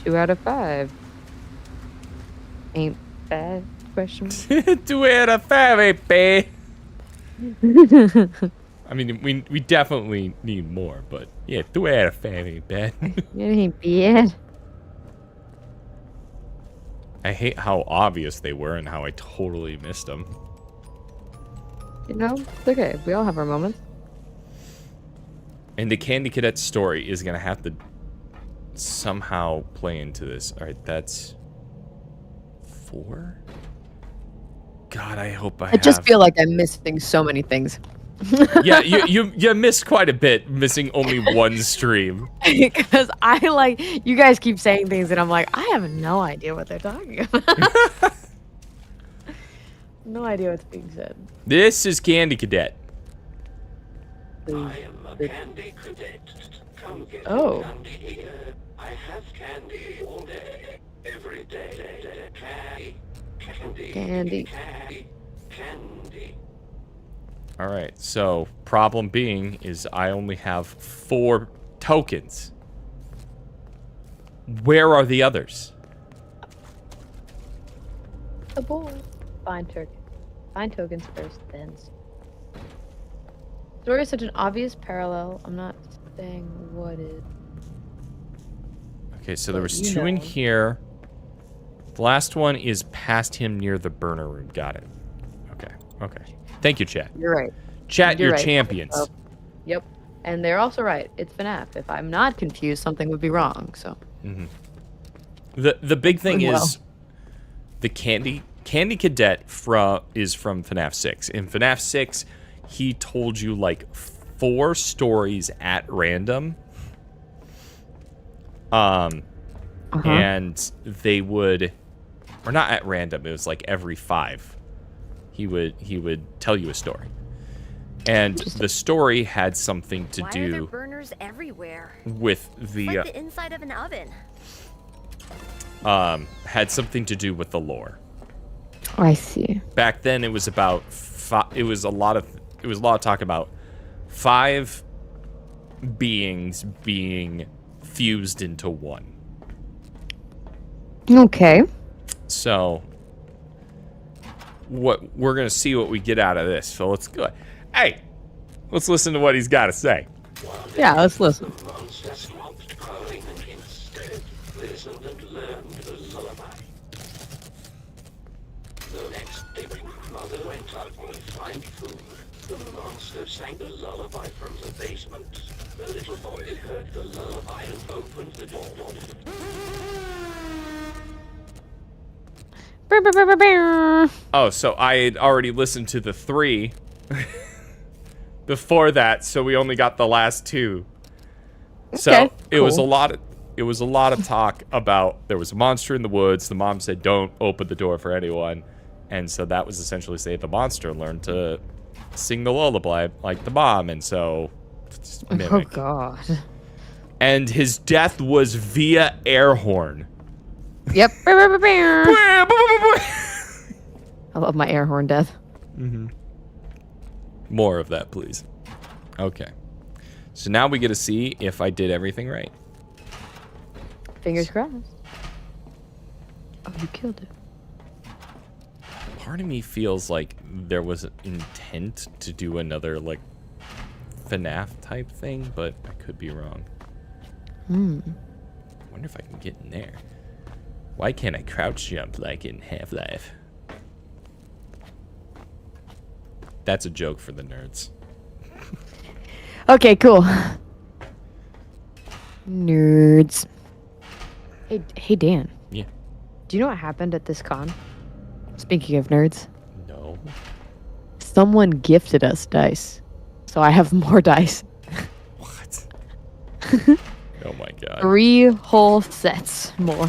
2 out of 5. Ain't bad? Question mark. 2 out of 5, babe. I mean, we definitely need more, but yeah, 2 out of 5 ain't bad. It ain't bad. I hate how obvious they were and how I totally missed them. You know, it's okay. We all have our moments. And the Candy Cadet story is going to have to somehow play into this. All right, that's 4? God, I hope I just feel like I'm missing so many things. Yeah, you missed quite a bit, missing only 1 stream. Because you guys keep saying things and I'm like, I have no idea what they're talking about. No idea what's being said. This is Candy Cadet. I am a candy cadet. Come get Oh. candy here. I have candy all day, every day. Candy. Candy. Candy. All right, so problem being is I only have 4 tokens. Where are the others? The boy. Find tokens first, then. Story is such an obvious parallel. I'm not saying what is. Okay, so there was You 2 in know. here. The last one is past him near the burner room. Got it. Okay. Thank you, chat. You're right. Chat, you're right. champions. Oh, yep. And they're also right. It's FNAF. If I'm not confused, something would be wrong. So. The big thing Well. is the Candy Cadet is from FNAF 6. In FNAF 6, he told you like 4 stories at random. And they would, or not at random, it was like every 5. He would tell you a story. And the story had something to Why are there do burners everywhere? with the Like the inside of an oven. had something to do with the lore. I see. Back then it was about it was a lot of talk about 5 beings being fused into one. Okay. So we're gonna see what we get out of this. So let's go. Hey, let's listen to what he's got to say. Yeah, let's listen. Monster stopped crying and instead listened and learned the lullaby. The next day, Mother went out to find food. The monster sang the lullaby from the basement. The little boy heard the lullaby and opened the door. Oh, so I had already listened to the 3 before that, so we only got the last 2. So Okay, it was a cool. lot of talk about there was a monster in the woods. The mom said, "Don't open the door for anyone," and so that was essentially say the monster learned to sing the lullaby like the mom, and so just Oh mimic. God. And his death was via air horn. Yep. I love my air horn death. More of that, please. Okay. So now we get to see if I did everything right. Fingers crossed. Oh, you killed it. Part of me feels like there was an intent to do another, like, FNAF type thing, but I could be wrong. I wonder if I can get in there. Why can't I crouch jump like in Half-Life? That's a joke for the nerds. Okay, cool. Nerds. Hey, Dan. Yeah. Do you know what happened at this con? Speaking of nerds, No. someone gifted us dice, so I have more dice. What? Oh my god. 3 whole sets more.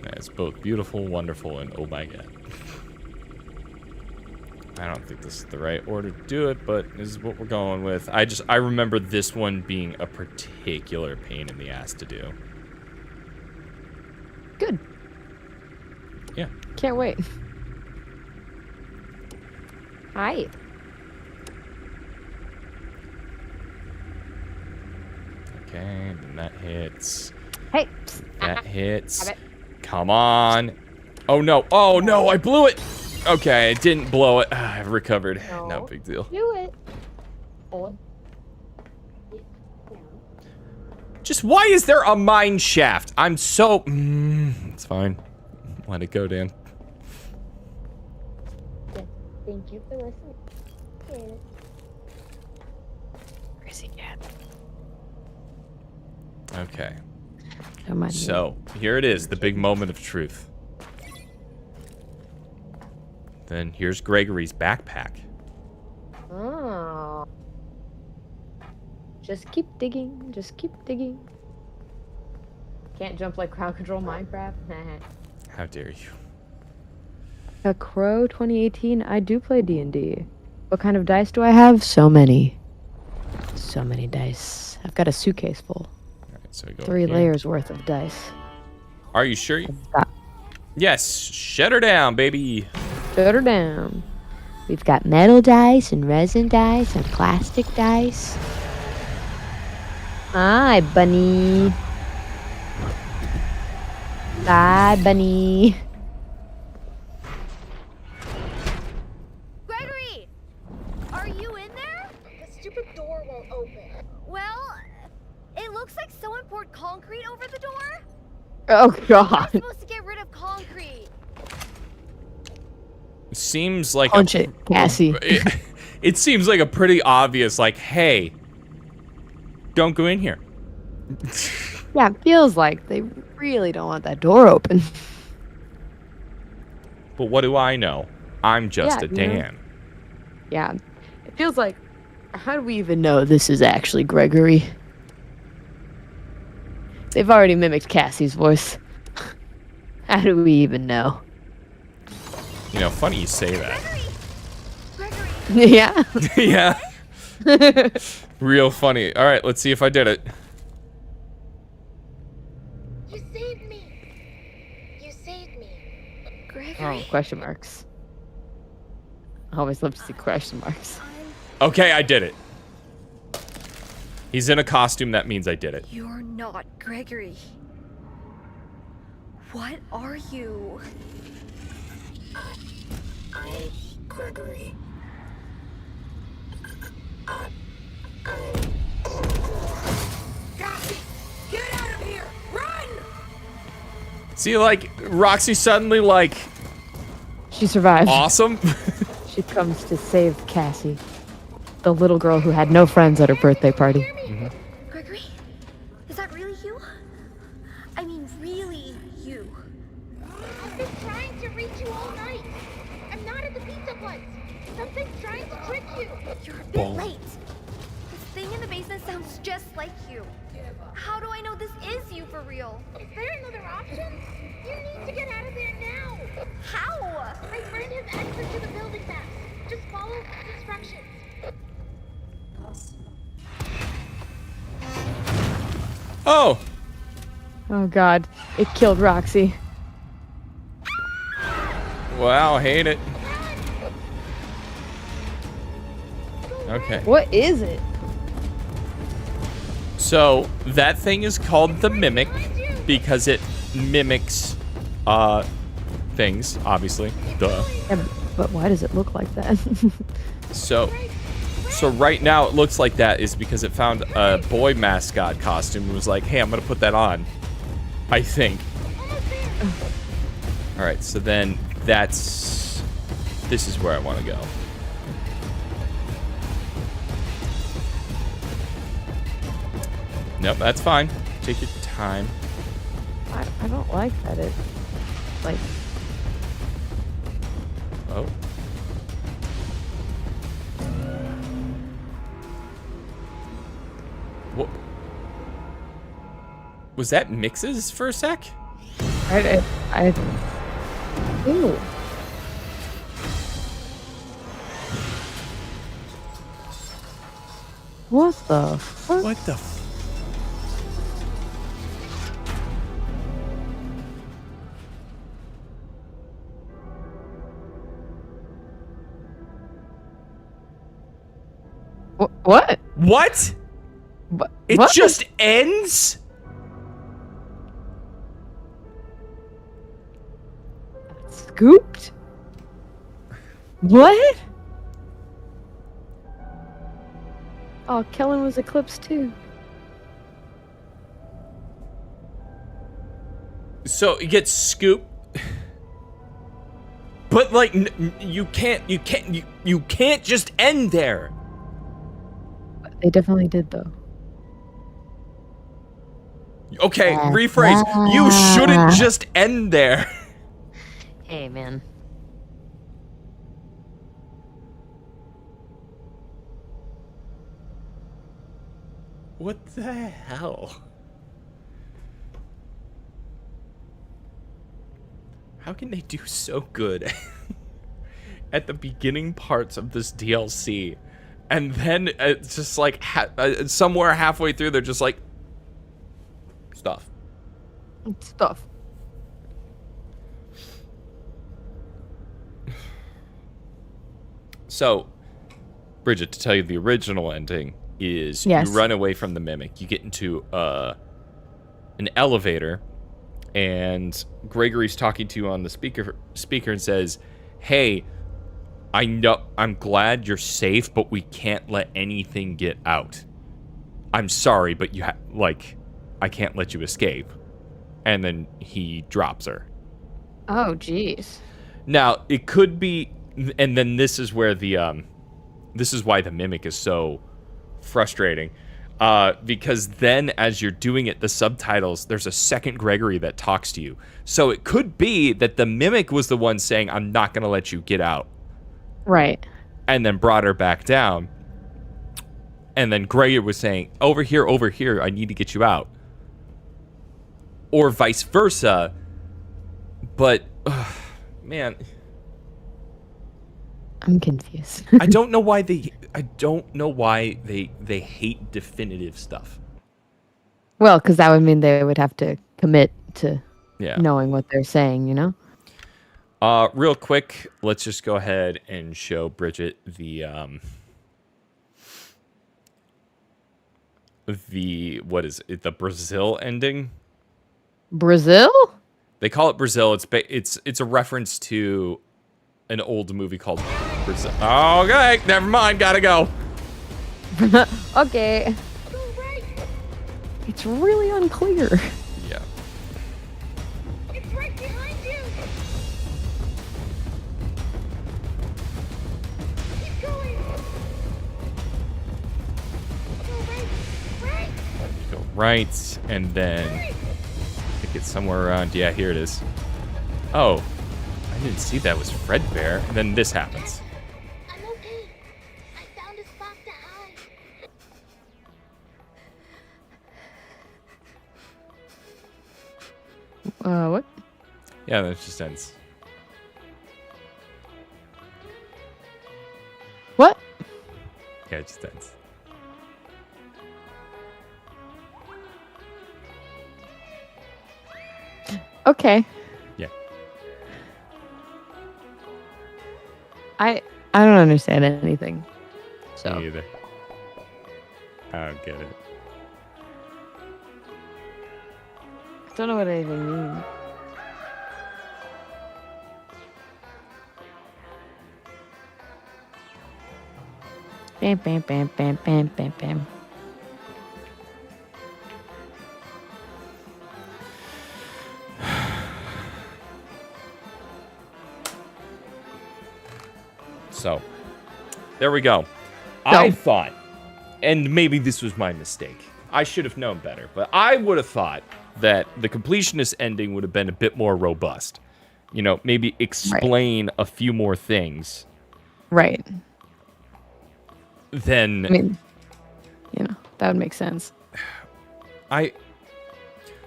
That's both beautiful, wonderful, and oh my god. I don't think this is the right order to do it, but this is what we're going with. I remember this one being a particular pain in the ass to do. Good. Yeah. Can't wait. Hi. Okay, and that hits. Hey. That hits. Have it. Come on. Oh no. Oh no, I blew it. Okay, I didn't blow it. I've recovered. No big deal. Do it. Oh. Just why is there a mine shaft? I'm so... it's fine. Let it go, Dan. Thank you for listening. Where's he at? Okay. Don't mind me. So, here it is, the big moment of truth. Then here's Gregory's backpack. Oh. Just keep digging. Just keep digging. Can't jump like crowd control Minecraft. How dare you? A Crow 2018. I do play D&D. What kind of dice do I have? So many. So many dice. I've got a suitcase full. Alright, so we go 3 here. layers worth of dice. Are you sure? Got Yes, shut her down, baby. Shut her down. We've got metal dice and resin dice and plastic dice. Hi, bunny. Bye, bunny. Gregory! Are you in there? The stupid door won't open. Well, it looks like someone poured concrete over the door. Oh, I'm God. supposed to get rid of concrete. Seems like Punch it, Cassie. It seems like a pretty obvious, like, hey, don't go in here. Yeah, it feels like they really don't want that door open. But what do I know? I'm just Yeah, a you know. Dan. Yeah, it feels like, how do we even know this is actually Gregory? They've already mimicked Cassie's voice. How do we even know? You know, funny you say that. Gregory! Yeah. Yeah. Real funny. All right, let's see if I did it. You saved me. You saved me. Gregory. Oh, question marks. I always love to see question marks. Okay, I did it. He's in a costume, that means I did it. You're not Gregory. What are you? I'm Gregory. Get out of here! Run! See, like, Roxy suddenly, like, She survived. awesome. She comes to save Cassie, the little girl who had no friends at her birthday party. Gregory? Is that really you? I mean, really you? I've been trying to reach you all night. I'm not at the pizza place. Something's trying to trick you. You're a bit late. This thing in the basement sounds just like you. How do I know this is you for real? Is there another option? You need to get out of there now. How? My friend has access to the building maps. Just follow instructions. Oh, Oh God, it killed Roxy. wow, hate it. Okay. What is it? So that thing is called the Mimic because it mimics things, obviously. Duh. Yeah, but why does it look like that? So right now it looks like that is because it found a boy mascot costume and was like, hey, I'm gonna put that on. I think. Alright, so then this is where I want to go. Nope, that's fine. Take your time. I don't like that it, like... Oh. What? Was that mixes for a sec? Ew. What the fuck? What the f- What? What? It What? just ends? Scooped? What? Oh, Kellen was eclipsed too. So it gets scooped. But like you can't just end there. They definitely did though. Okay, rephrase. You shouldn't just end there. Hey, man. What the hell? How can they do so good at the beginning parts of this DLC, and then it's just like somewhere halfway through they're just like stuff. Stuff. So, Bridget, to tell you the original ending is Yes. you run away from the Mimic. You get into an elevator, and Gregory's talking to you on the speaker and says, "Hey, I know I'm glad you're safe, but we can't let anything get out. I'm sorry, but I can't let you escape." And then he drops her. Oh, jeez. Now, it could be, and then this is where this is why the Mimic is so frustrating. Because then as you're doing it, the subtitles, there's a second Gregory that talks to you. So it could be that the Mimic was the one saying, I'm not going to let you get out. Right. And then brought her back down. And then Gregory was saying, over here, I need to get you out. Or vice versa. But, man... I'm confused. I don't know why they hate definitive stuff. Well, because that would mean they would have to commit to Yeah. knowing what they're saying, you know? Real quick, let's just go ahead and show Bridget the what is it? The Brazil ending. Brazil? They call it Brazil. It's a reference to an old movie called Brazil. Okay, never mind. Gotta go. Okay. It's really unclear. Yeah. It's right behind you. Keep going. Go right. You go right, and then I think it's somewhere around. Yeah, here it is. Oh, I didn't see that was Fredbear. And then this happens. I'm okay. I found a spot to hide. What? Yeah, that just ends. What? Yeah, it just ends. Okay. Yeah. I don't understand anything. So Me either. I don't get it. don't know what it even means. Bam, bam, bam, bam, bam, bam, bam. So, there we go. I thought, and maybe this was my mistake, I should have known better, but I would have thought that the completionist ending would have been a bit more robust. You know, maybe explain a few more things. Right. Then I mean, you know, that would make sense.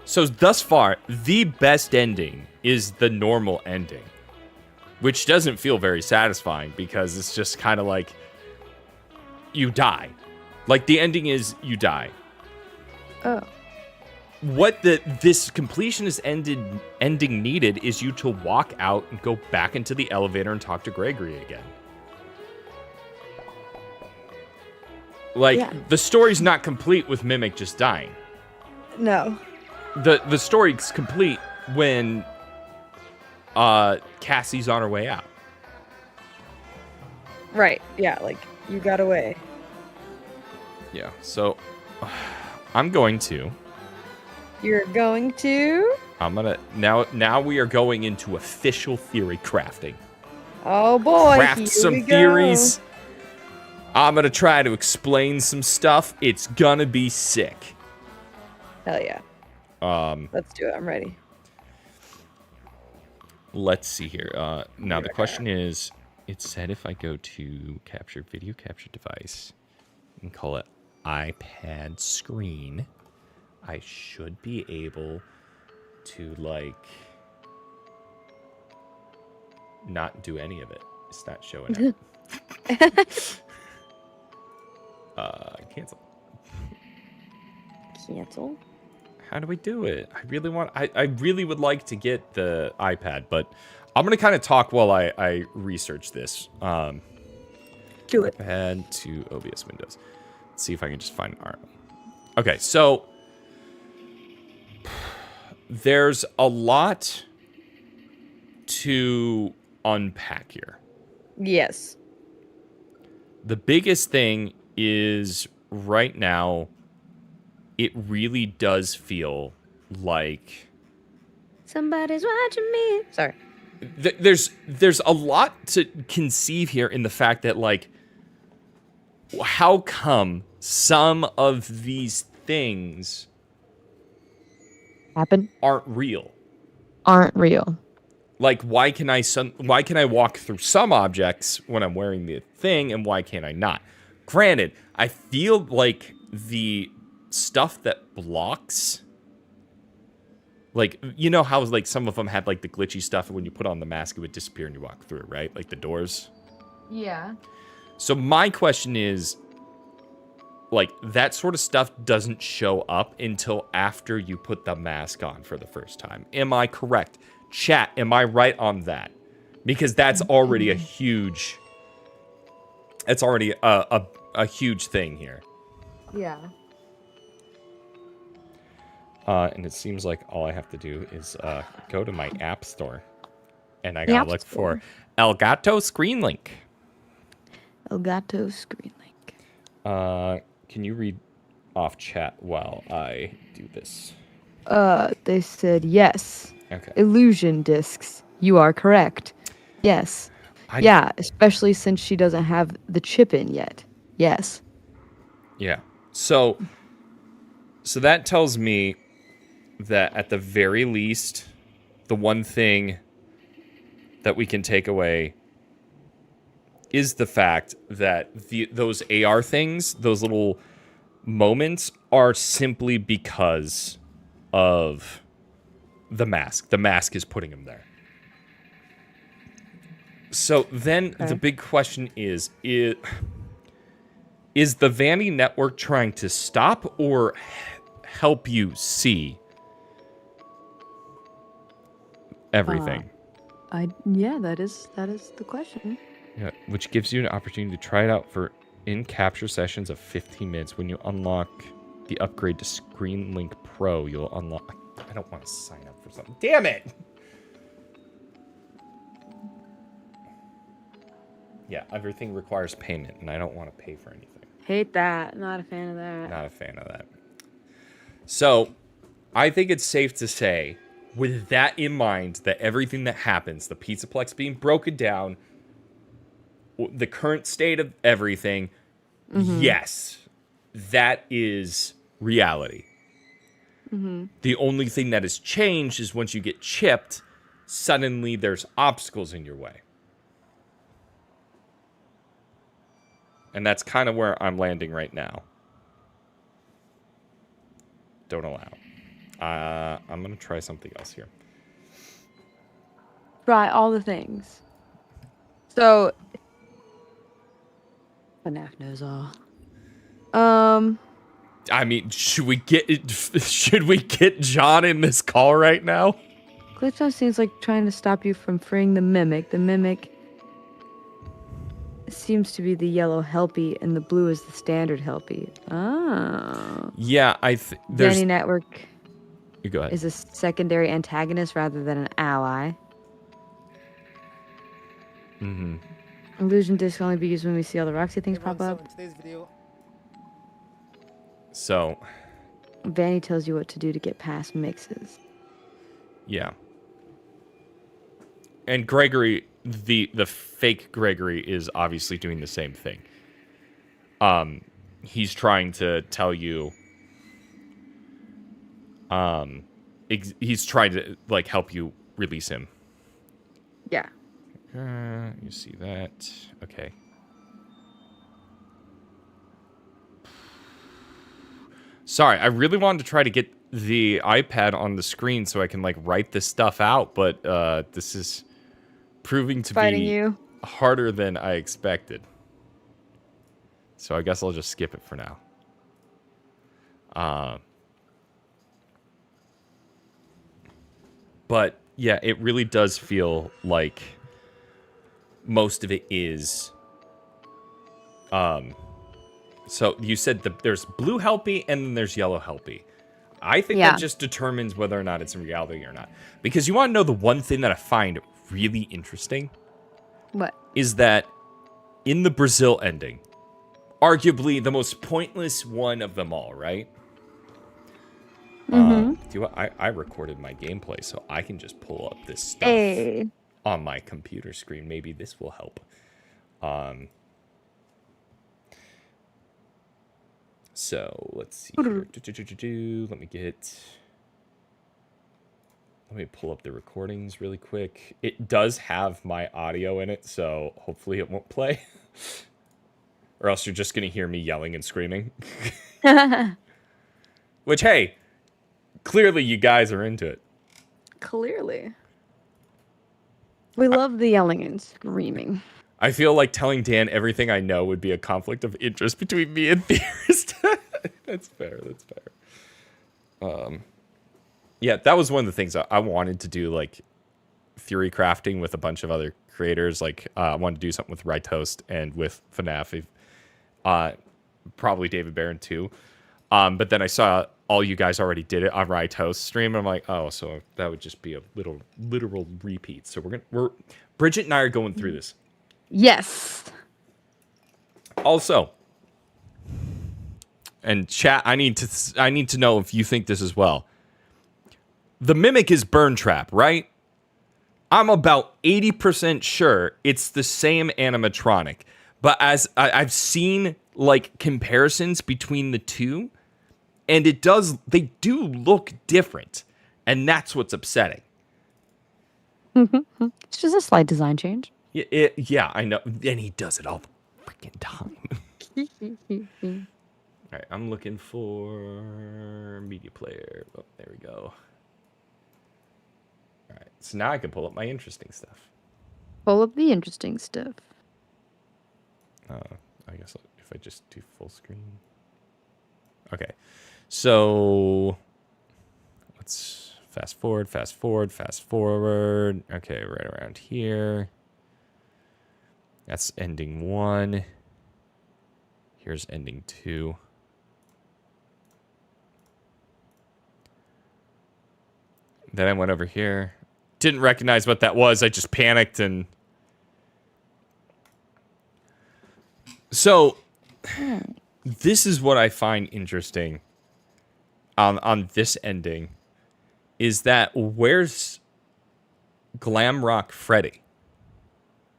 So thus far, the best ending is the normal ending, which doesn't feel very satisfying because it's just kind of like you die. Like the ending is you die. Oh. What this completionist ending needed is you to walk out and go back into the elevator and talk to Gregory again. Like, the story's not complete with Mimic just dying. No. The story's complete when Cassie's on her way out. Right. Yeah, like, you got away. Yeah, so I'm going to... You're going to? I'm gonna... Now we are going into official theory crafting. Oh boy, Craft here some we go. theories. I'm gonna try to explain some stuff. It's gonna be sick. Hell yeah. Let's do it. I'm ready. Let's see here. Now the question is, it said if I go to capture video capture device and call it iPad screen, I should be able to like not do any of it. It's not showing up. Cancel. Cancel? How do we do it? I really would like to get the iPad, but I'm going to kind of talk while I research this. Do it. iPad to OBS Windows. Let's see if I can just find our... Okay, so there's a lot to unpack here. Yes. The biggest thing is right now, it really does feel like somebody's watching me. Sorry. There's a lot to conceive here in the fact that, like, how come some of these things aren't real? Like, why can I walk through some objects when I'm wearing the thing, and why can't I not? Granted, I feel like the stuff that blocks, like, you know how, like, some of them had, like, the glitchy stuff, and when you put on the mask, it would disappear and you walk through it, right? Like the doors. Yeah. So my question is, like, that sort of stuff doesn't show up until after you put the mask on for the first time. Am I correct? Chat, am I right on that? Because that's already a huge... It's already a huge thing here. Yeah. And it seems like all I have to do is go to my app store. And I gotta look for Elgato Screen Link. Elgato Screen Link. Can you read off chat while I do this? They said yes. Okay. Illusion discs. You are correct. Yes. Yeah, especially since she doesn't have the chip in yet. Yes. Yeah. So that tells me that at the very least, the one thing that we can take away is the fact that those AR things, those little moments, are simply because of the mask. The mask is putting him there. So then the big question is the Vanny network trying to stop or help you see everything? Yeah, that is the question. Yeah, which gives you an opportunity to try it out for in capture sessions of 15 minutes. When you unlock the upgrade to Screen Link Pro, you'll unlock... I don't want to sign up for something. Damn it! Yeah, everything requires payment, and I don't want to pay for anything. Hate that. Not a fan of that. Not a fan of that. So, I think it's safe to say, with that in mind, that everything that happens, the Pizzaplex being broken down, the current state of everything, yes, that is reality. The only thing that has changed is once you get chipped, suddenly there's obstacles in your way. And that's kind of where I'm landing right now. Don't allow. I'm going to try something else here. Try all the things. So, FNAF knows all. I mean, should we get John in this call right now? Glitch seems like trying to stop you from freeing the mimic. The mimic seems to be the yellow helpy, and the blue is the standard helpy. Oh. Yeah, there's... Danny Network You go ahead. is a secondary antagonist rather than an ally. Illusion disc can only be used when we see all the Roxy things pop up. So... Vanny tells you what to do to get past mixes. Yeah. And Gregory, the fake Gregory, is obviously doing the same thing. He's trying to tell you... he's trying to, like, help you release him. Yeah. You see that. Okay. Sorry, I really wanted to try to get the iPad on the screen so I can, like, write this stuff out, but this is proving to be harder than I expected. So I guess I'll just skip it for now. But, yeah, it really does feel like most of it is... So you said there's blue helpy and then there's yellow helpy. I think that just determines whether or not it's in reality or not. Because you want to know the one thing that I find really interesting? What? Is that in the Brazil ending, arguably the most pointless one of them all, right? I recorded my gameplay, so I can just pull up this stuff on my computer screen. Maybe this will help. So let's see here. Let me pull up the recordings really quick. It does have my audio in it, so hopefully it won't play. Or else you're just going to hear me yelling and screaming. Which, hey, clearly you guys are into it. Clearly. We love the yelling and screaming. I feel like telling Dan everything I know would be a conflict of interest between me and Theorist. That's fair. Yeah, that was one of the things I wanted to do, like, theory crafting with a bunch of other creators. Like, I wanted to do something with Right Toast and with FNAF. Probably David Barron, too. But then I saw all you guys already did it on Right Toast stream. And I'm like, oh, so that would just be a literal repeat. So Bridget and I are going through this. Yes. Also, and chat, I need to know if you think this as well. The Mimic is Burn Trap, right? I'm about 80% sure it's the same animatronic. But as I've seen, like, comparisons between the two, and they do look different. And that's what's upsetting. It's just a slight design change. Yeah, I know. And he does it all the freaking time. All right, I'm looking for media player. Oh, there we go. All right, so now I can pull up my interesting stuff. Pull up the interesting stuff. I guess if I just do full screen. Okay, so let's fast forward. Okay, right around here. That's ending 1. Here's ending 2. Then I went over here. Didn't recognize what that was. I just panicked and... So, this is what I find interesting on this ending. Is that where's Glamrock Freddy?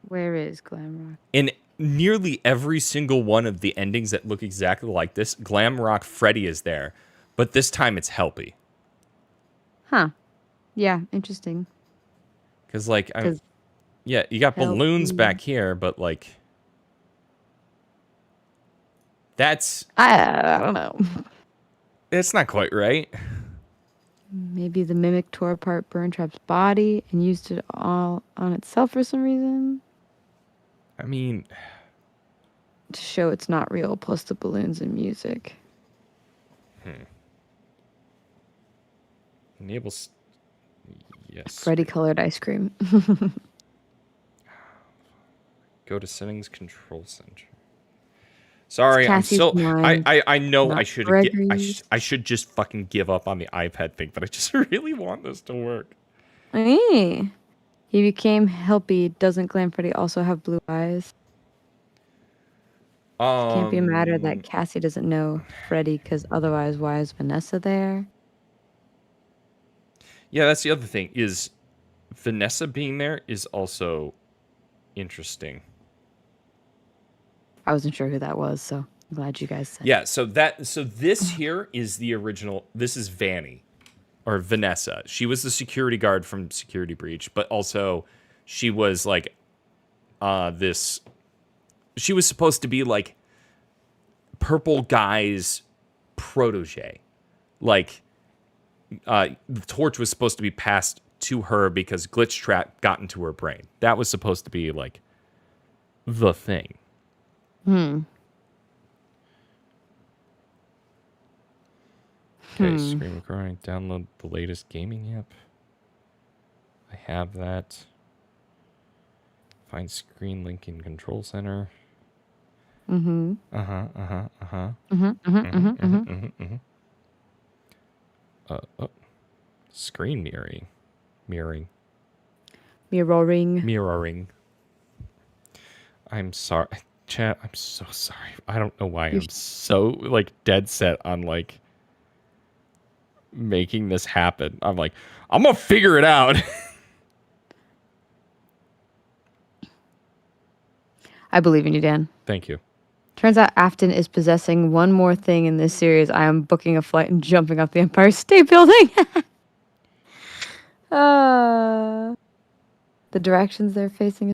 Where is Glamrock? In nearly every single one of the endings that look exactly like this, Glamrock Freddy is there. But this time it's Helpy. Huh. Yeah, interesting. Because, like, yeah, you got Help balloons me. back here, but, like, that's... I don't know. It's not quite right. Maybe the mimic tore apart Burntrap's body and used it all on itself for some reason. I mean... To show it's not real, plus the balloons and music. Enables... Yes. Freddy colored ice cream. Go to settings, control center. Sorry, I'm Cassie's so... mind, I know I not should Gregory's. I should just fucking give up on the iPad thing, but I just really want this to work. Hey. He became Helpy. Doesn't Glam Freddy also have blue eyes? Can't be a matter that Cassie doesn't know Freddy, because otherwise, why is Vanessa there? Yeah, that's the other thing, is Vanessa being there is also interesting. I wasn't sure who that was, so I'm glad you guys said. Yeah, so this here is the original. This is Vanny, or Vanessa. She was the security guard from Security Breach, but also she was like this. She was supposed to be like Purple Guy's protege. Like the torch was supposed to be passed to her because Glitch Trap got into her brain. That was supposed to be like the thing. Okay, screen recording. Download the latest gaming app. I have that. Find screen link in control center. Screen mirroring. I'm sorry, chat. I'm so sorry. I don't know why I'm so like dead set on like making this happen. I'm like, I'm gonna figure it out. I believe in you, Dan. Thank you. Turns out Afton is possessing one more thing in this series. I am booking a flight and jumping off the Empire State Building. The directions they're facing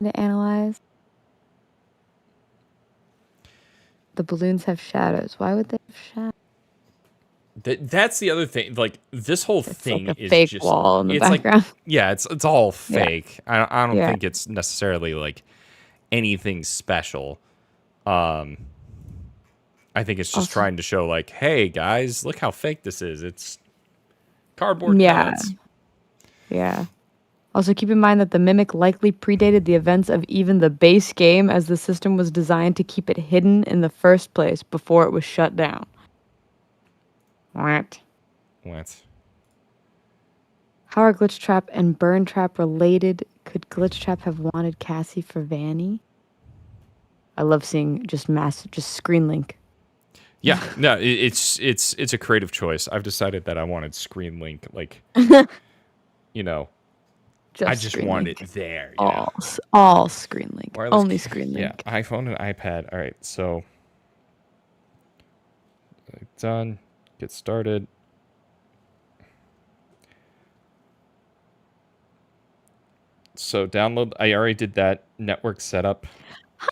to analyze. The balloons have shadows. Why would they have shadows? That's the other thing. Like this whole thing like a is fake just wall in the it's background. Like, yeah, it's all fake. Yeah. I don't think it's necessarily like anything special. I think it's just trying to show like, hey guys, look how fake this is. It's cardboard cutouts. Yeah. Also, keep in mind that the Mimic likely predated the events of even the base game, as the system was designed to keep it hidden in the first place before it was shut down. What? How are Glitch Trap and Burn Trap related? Could Glitch Trap have wanted Cassie for Vanny? I love seeing just screen link. Yeah, no, it's a creative choice. I've decided that I wanted screen link, like, you know. I just want it there. All screen link. Wireless Only screen link. Yeah, iPhone and iPad. All right, so done. Get started. So download. I already did that network setup.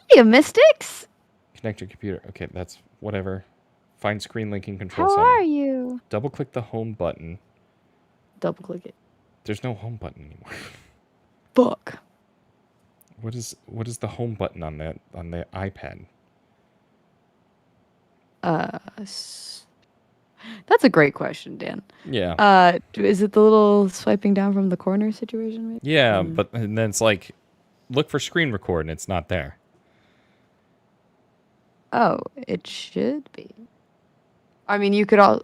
Hiya, Mystics. Connect your computer. Okay, that's whatever. Find screen link in control How center. are you? Double click the home button. Double click it. There's no home button anymore. Fuck. What is the home button on the iPad? That's a great question, Dan. Yeah. Is it the little swiping down from the corner situation? Maybe? Yeah, but and then it's like, look for screen record, and it's not there. Oh, it should be. I mean, you could all.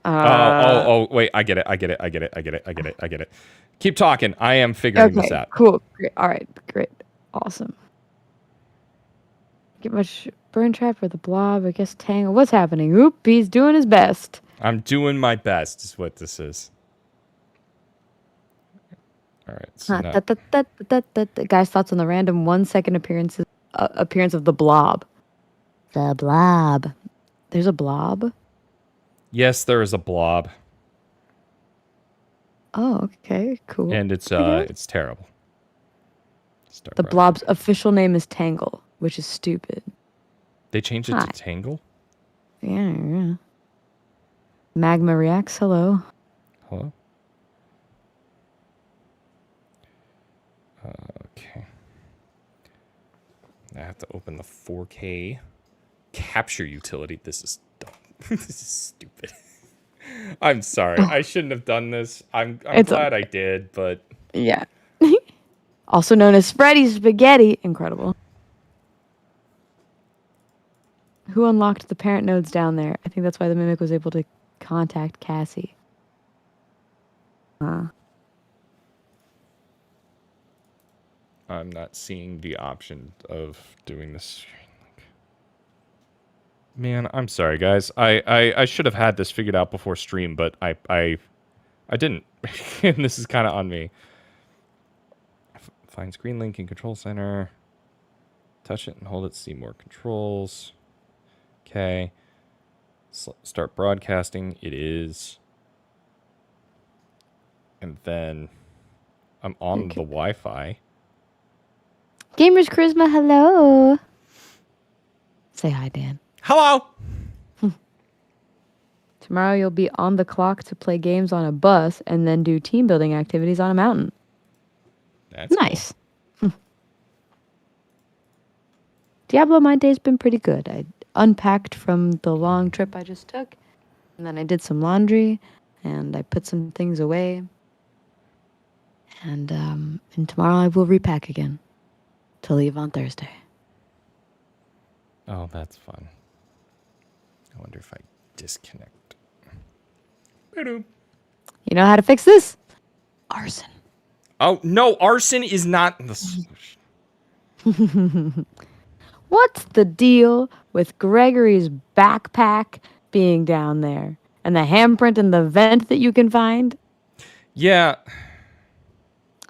Wait, I get it. Keep talking. I am figuring this Okay, out. cool. Great. All right, great. Awesome. Get much burn trap or the blob? I guess Tangle. What's happening? Oop, he's doing his best. I'm doing my best, is what this is. All right. So now, Guys, thoughts on the random 1 second appearance of the blob? The blob. There's a blob? yes, there is a blob, Oh, okay, cool. and it's terrible. Start The right. blob's official name is Tangle, which is stupid. They changed it Hi. to Tangle. Yeah. Magma reacts. Hello. Hello. Okay. I have to open the 4K capture utility. This is dumb. This is stupid. I'm sorry. I shouldn't have done this. I'm It's glad I did, but Yeah. Also known as Freddy's Spaghetti. Incredible. Who unlocked the parent nodes down there? I think that's why the Mimic was able to contact Cassie. I'm not seeing the option of doing this. Man, I'm sorry, guys. I should have had this figured out before stream, but I didn't. And this is kind of on me. Find screen link in control center. Touch it and hold it to see more controls. Okay. Start broadcasting. It is. And then I'm on the Wi-Fi. Gamers Charisma, hello. Say hi, Dan. Hello. Tomorrow you'll be on the clock to play games on a bus and then do team building activities on a mountain. That's Nice. Diablo, my day's been pretty good. I unpacked from the long trip I just took, and then I did some laundry, and I put some things away. And tomorrow I will repack again to leave on Thursday. Oh, that's fun. I wonder if I disconnect. You know how to fix this? Arson. Oh, no, arson is not the solution. What's the deal with Gregory's backpack being down there? And the handprint in the vent that you can find? Yeah,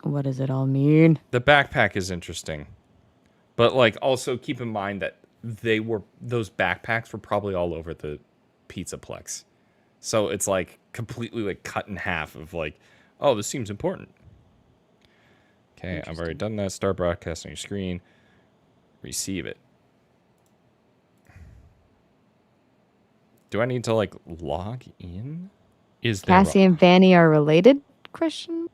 What does it all mean? the backpack is interesting. But, like, also keep in mind that those backpacks were probably all over the Pizzaplex. So it's, like, completely, like, cut in half of, like, oh, this seems important. Okay, I've already done that. Start broadcasting your screen. Receive it. Do I need to, like, log in? Is there Cassie and Vanny are related? Christian?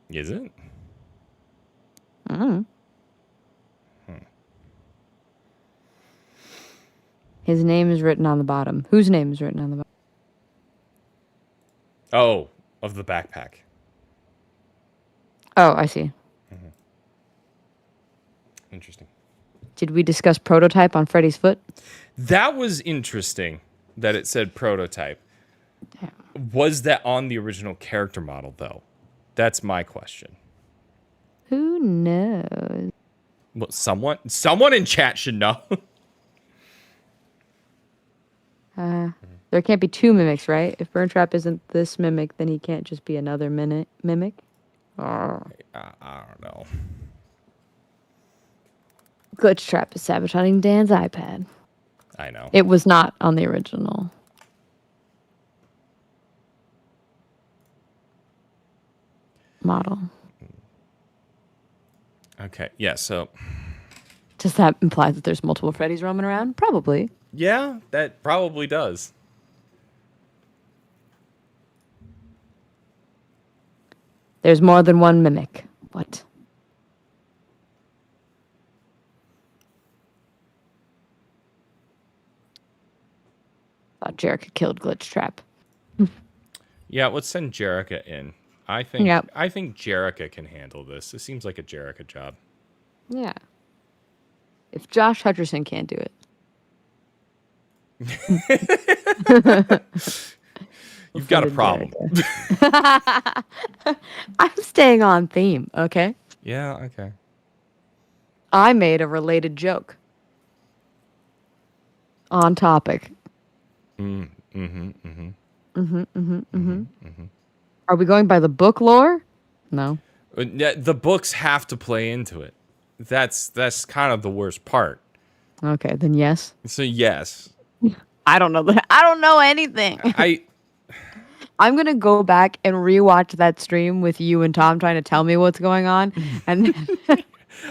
Is it? His name is written on the bottom. Whose name is written on the bottom? Oh, of the backpack. Oh, I see. Interesting. Did we discuss prototype on Freddy's foot? That was interesting that it said prototype. Yeah. Was that on the original character model, though? That's my question. Who knows? Well, someone in chat should know. There can't be two mimics, right? If Burntrap isn't this mimic, then he can't just be another mimic. I don't know. Glitch Trap is sabotaging Dan's iPad. I know. It was not on the original. Model. Okay, yeah, so... Does that imply that there's multiple Freddys roaming around? Probably. Yeah, that probably does. There's more than one mimic. What? Thought Jerica killed Glitch Trap. Yeah, let's send Jerica in. I think Jerica can handle this. It seems like a Jerica job. Yeah. If Josh Hutcherson can't do it. You've got a problem. I'm staying on theme, okay? Yeah, okay. I made a related joke. On topic. Are we going by the book lore? No. Yeah, the books have to play into it. That's kind of the worst part. Okay, then yes. So yes. I don't know that. I don't know anything. I'm gonna go back and rewatch that stream with you and Tom trying to tell me what's going on, and then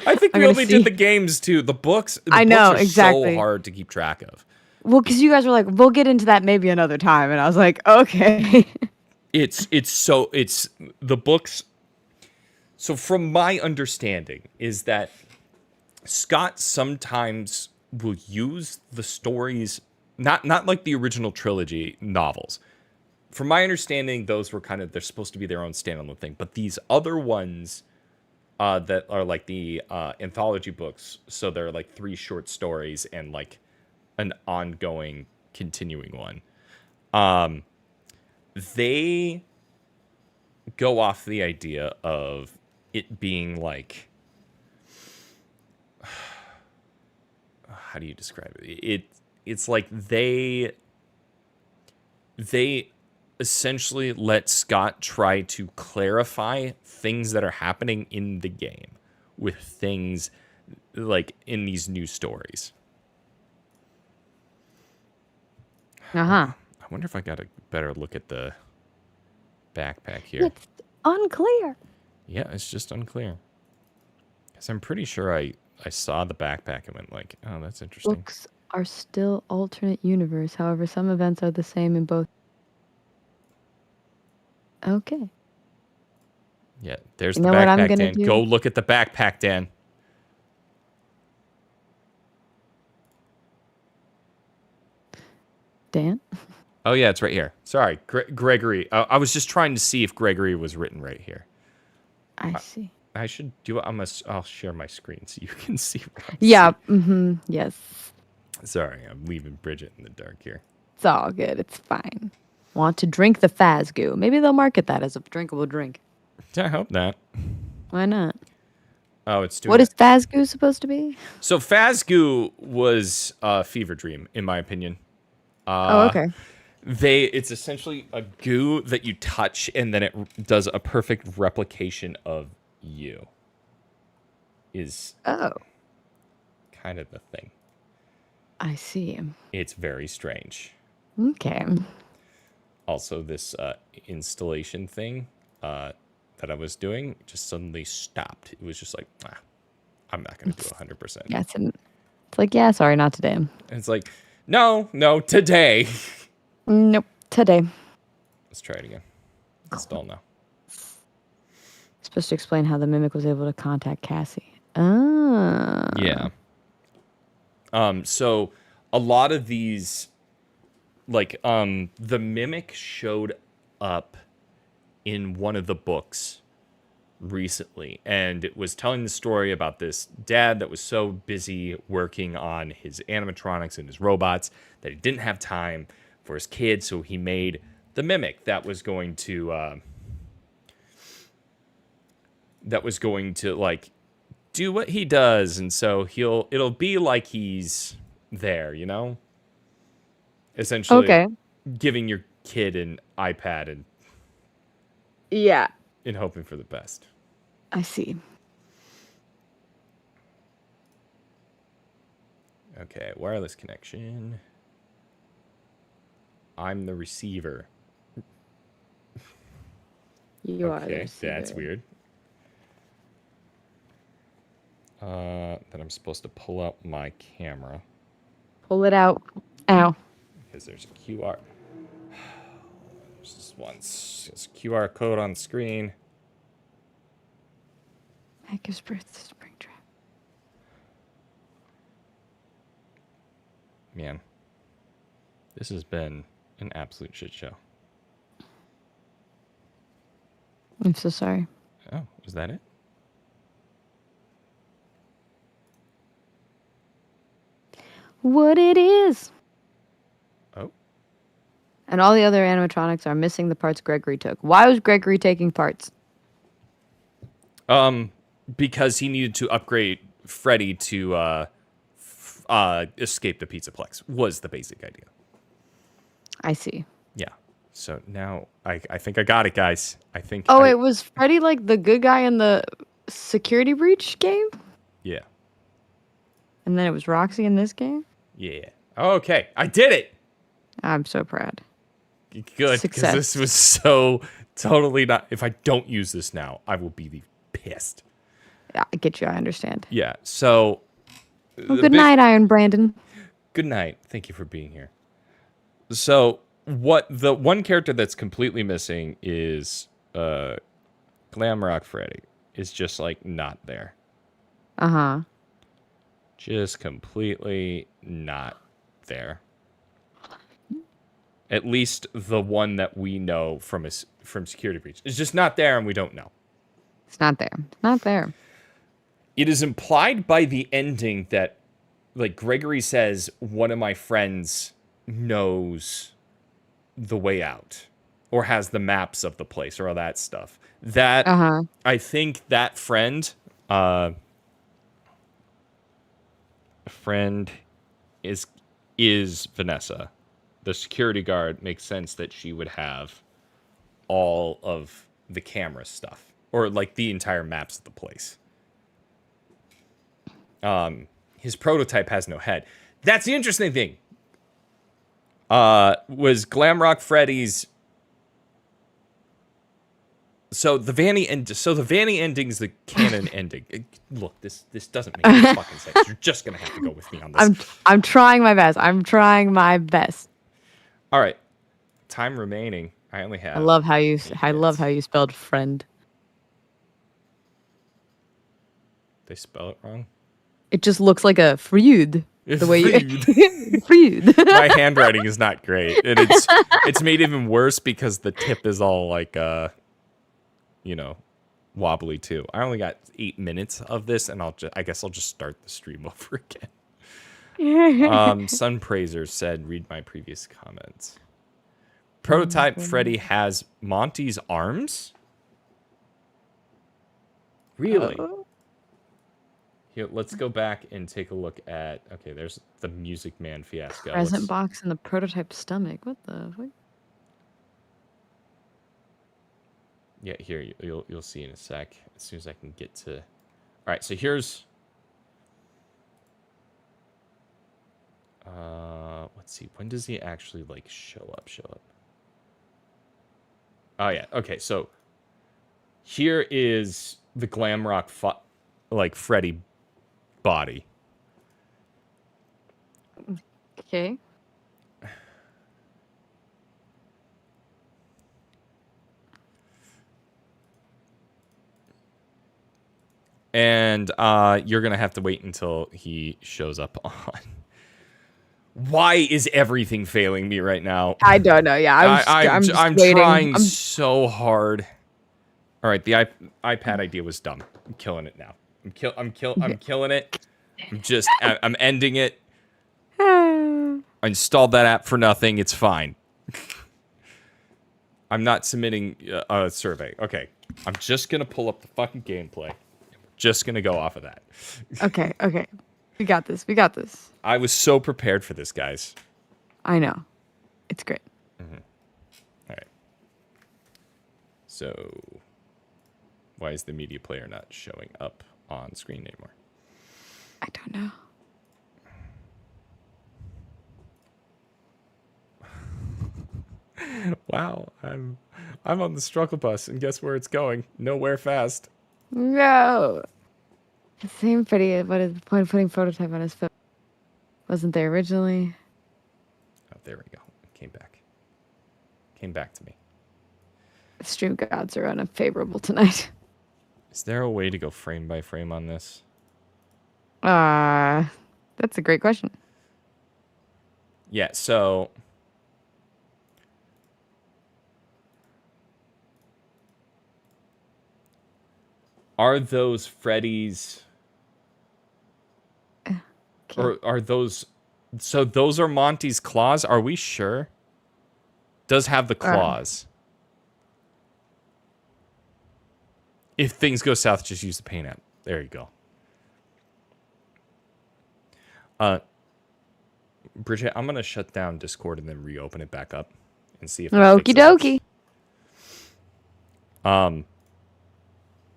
I think we only did the games too. The books. I know, books are exactly. so hard to keep track of. Well, because you guys were like, we'll get into that maybe another time, and I was like, okay. It's the books. So from my understanding is that Scott sometimes will use the stories, not like the original trilogy novels. From my understanding, those were they're supposed to be their own standalone thing. But these other ones that are like the anthology books, so they're like 3 short stories and like an ongoing, continuing one. They go off the idea of it being like, how do you describe it? It's like they essentially let Scott try to clarify things that are happening in the game with things like in these new stories. I wonder if I got a better look at the backpack here. It's unclear. Yeah, it's just unclear. Because I'm pretty sure I saw the backpack and went like, oh, that's interesting. Books are still alternate universe. However, some events are the same in both. Okay. Yeah, there's You the know what I'm backpack, gonna Dan. do? Go look at the backpack, Dan. Dan? Oh, yeah, it's right here. Sorry, Gregory. I was just trying to see if Gregory was written right here. I see. I should do it. I'll share my screen so you can see what I'm Yeah. seeing. Yes. Sorry, I'm leaving Bridget in the dark here. It's all good. It's fine. Want to drink the Fazgoo. Maybe they'll market that as a drinkable drink. I hope not. Why not? Oh, it's doing What is Fazgoo supposed to be? So Fazgoo was a fever dream, in my opinion. Oh, okay. It's essentially a goo that you touch, and then it does a perfect replication of you. Is kind of the thing. I see. It's very strange. Okay. Also, this installation thing that I was doing just suddenly stopped. It was just like, I'm not going to do 100%. Yeah, it's like, yeah, sorry, not today. And it's like, no, today. Nope, today. Let's try it again. Install now. Supposed to explain how the mimic was able to contact Cassie. Ah. Yeah. So a lot of these, like, the mimic showed up in one of the books recently, and it was telling the story about this dad that was so busy working on his animatronics and his robots that he didn't have time for his kids, so he made the mimic that was going to like do what he does, and so it'll be like he's there, you know? Essentially giving your kid an iPad and hoping for the best. I see. Okay, wireless connection. I'm the receiver. You are the Okay, receiver. that's weird. Then I'm supposed to pull out my camera. Pull it out. Ow. Because there's a QR. There's a QR code on the screen. Heck is birth to Springtrap. Man, this has been an absolute shit show. I'm so sorry. Oh, is that it? what it is. Oh. And all the other animatronics are missing the parts Gregory took. Why was Gregory taking parts? Because he needed to upgrade Freddy to escape the Pizzaplex was the basic idea. I see. Yeah. So now I think I got it, guys. I think. Oh, it was Freddy like the good guy in the security breach game? Yeah. And then it was Roxy in this game? Yeah. Okay, I did it. I'm so proud. Good, because Success. this was so totally not. If I don't use this now, I will be pissed. Yeah, I get you. I understand. Yeah. So. Well, good night, Iron Brandon. Good night. Thank you for being here. So, what the one character that's completely missing is Glamrock Freddy is just like not there. Uh-huh. Just completely not there. At least the one that we know from Security Breach is just not there, and we don't know. It's not there. It's not there. It is implied by the ending that, like, Gregory says, one of my friends knows the way out or has the maps of the place or all that stuff. That, I think that friend is Vanessa. The security guard makes sense that she would have all of the camera stuff or like the entire maps of the place. His prototype has no head. That's the interesting thing. Was Glamrock Freddy's. So the Vanny ending's the canon ending. Look, this doesn't make any fucking sense. You're just gonna have to go with me on this. I'm trying my best. I'm trying my best. All right, time remaining. I only have. I love how you spelled friend. They spell it wrong. It just looks like a Freud. The way you Freud. My handwriting is not great, and it's made even worse because the tip is all like wobbly too. I only got 8 minutes of this, and I guess I'll just start the stream over again. Sun Praiser said, "Read my previous comments." Prototype Freddy has Monty's arms. Really? Here, let's go back and take a look at. Okay, there's the Music Man fiasco. Present box in the prototype stomach. What the fuck? Yeah, here you'll see in a sec. As soon as I can get to. All right, so here's. Let's see. When does he actually like show up? Oh yeah. Okay, so here is the Glamrock Freddy body. Okay. And you're gonna have to wait until he shows up on. Why is everything failing me right now? I don't know. Yeah, I'm trying so hard. All right, the iPad idea was dumb. I'm killing it now. I'm killing it. I'm ending it. I installed that app for nothing. It's fine. I'm not submitting a survey. Okay, I'm just gonna pull up the fucking gameplay. Just gonna go off of that. Okay. We got this. I was so prepared for this, guys. I know. It's great. Mm-hmm. All right. So, why is the media player not showing up on screen anymore? I don't know. Wow, I'm on the struggle bus, and guess where it's going? Nowhere fast. No. The same Freddy. What is the point of putting prototype on his foot? Wasn't there originally? Oh, there we go. It came back. Came back to me. The stream gods are unfavorable tonight. Is there a way to go frame by frame on this? That's a great question. Yeah, so are those Freddy's or are those So those are Monty's claws? Are we sure? Does have the claws. If things go south, just use the paint app. There you go. Bridget, I'm going to shut down Discord and then reopen it back up and see if that Okie fixes dokie. it.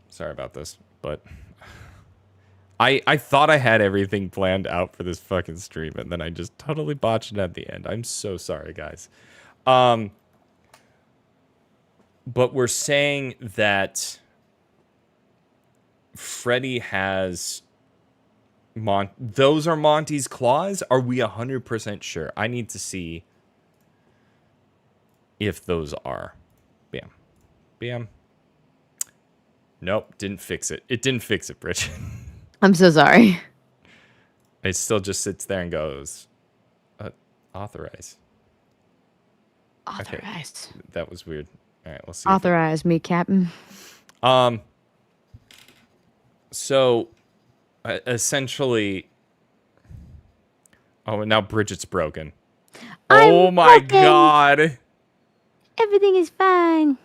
Sorry about this, but I thought I had everything planned out for this fucking stream, and then I just totally botched it at the end. I'm so sorry, guys. But we're saying that Freddy has those are Monty's claws? Are we 100% sure? I need to see if those are. Bam. Bam. Nope, didn't fix it. It didn't fix it, Bridget. I'm so sorry. It still just sits there and goes, authorize. Authorize. Okay, that was weird. All right, let's see. Authorize me, Captain. So, essentially... Oh, and now Bridget's broken. Oh my god! Everything is fine.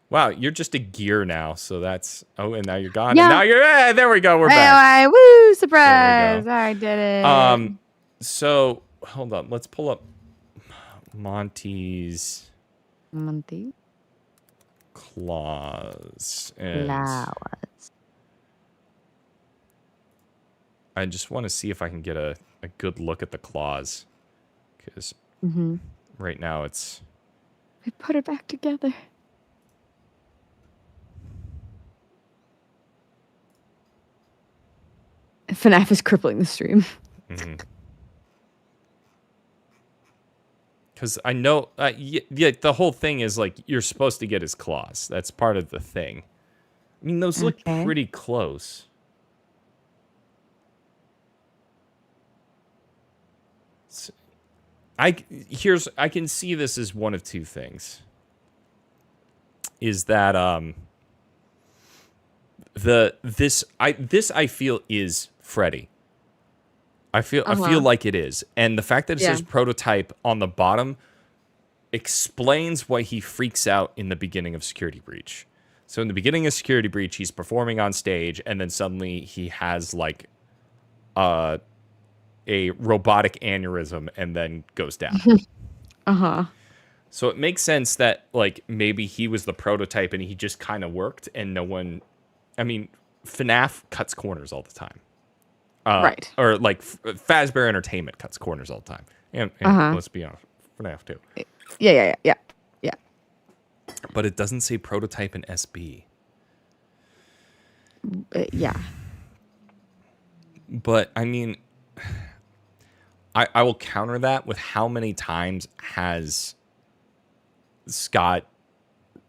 Wow, you're just a gear now, so that's... Oh, and now you're gone. Yeah. And now you're... there we go, we're back. Woo, surprise! I did it. So, hold on. Let's pull up Monty's Monty. claws. And Flowers. I just want to see if I can get a good look at the claws. Because right now it's... We put it back together. FNAF is crippling the stream. Because I know... yeah, the whole thing is, like, you're supposed to get his claws. That's part of the thing. I mean, those look pretty close. I can see this as one of two things. Is that this I feel is Freddy. I feel like it is. And the fact that it says prototype on the bottom explains why he freaks out in the beginning of Security Breach. So in the beginning of Security Breach, he's performing on stage, and then suddenly he has like a robotic aneurysm and then goes down. So it makes sense that like maybe he was the prototype and he just kind of worked and no one... I mean, FNAF cuts corners all the time. Right. Or like Fazbear Entertainment cuts corners all the time. And let's be honest, FNAF too. Yeah. But it doesn't say prototype in SB. Yeah. But I mean, I will counter that with how many times has Scott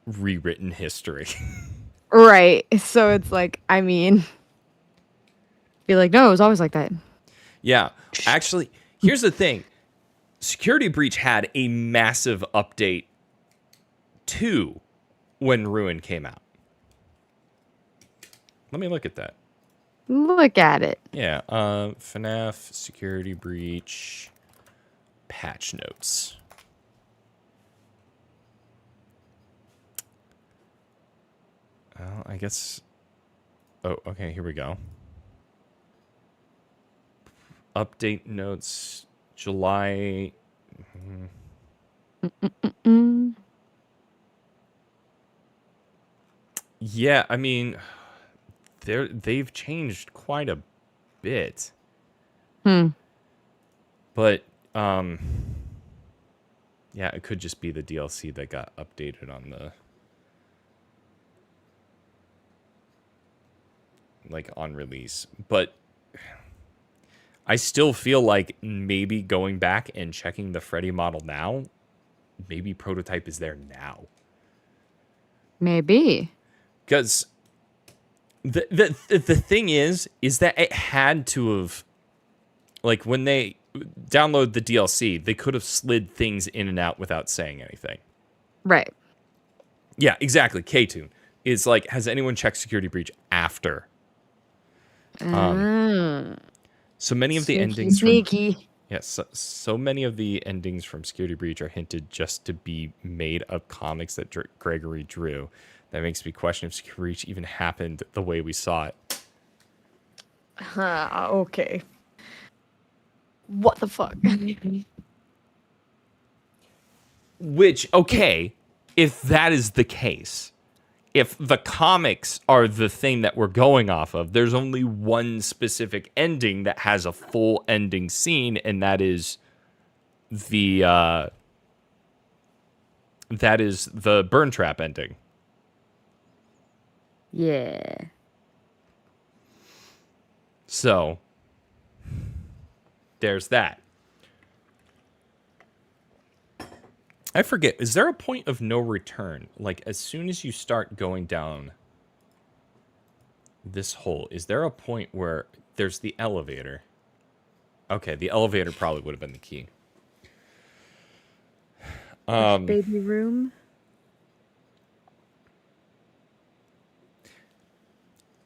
rewritten history? Right. So it's like, I mean, be like, no, it was always like that. Yeah. Actually, here's the thing. Security Breach had a massive update too when Ruin came out. Let me look at that. Look at it. Yeah. FNAF Security Breach patch notes. Well, I guess... Oh, okay, here we go. Update notes, July... Yeah, I mean, they've changed quite a bit. But, yeah, it could just be the DLC that got updated on the... like on release, but I still feel like maybe going back and checking the Freddy model now, maybe prototype is there now. Maybe. Because the thing is that it had to have, like when they download the DLC, they could have slid things in and out without saying anything. Right. Yeah, exactly. K-Tune is like, has anyone checked Security Breach after So many of the Sneaky, endings from sneaky. yes, so many of the endings from Security Breach are hinted just to be made of comics that Gregory drew. That makes me question if Security Breach even happened the way we saw it. Okay. What the fuck? Which, okay, if that is the case, if the comics are the thing that we're going off of, there's only one specific ending that has a full ending scene, and that is the burn trap ending. Yeah. So there's that. I forget, is there a point of no return? Like, as soon as you start going down this hole, is there a point where there's the elevator? Okay, the elevator probably would have been the key. Baby room.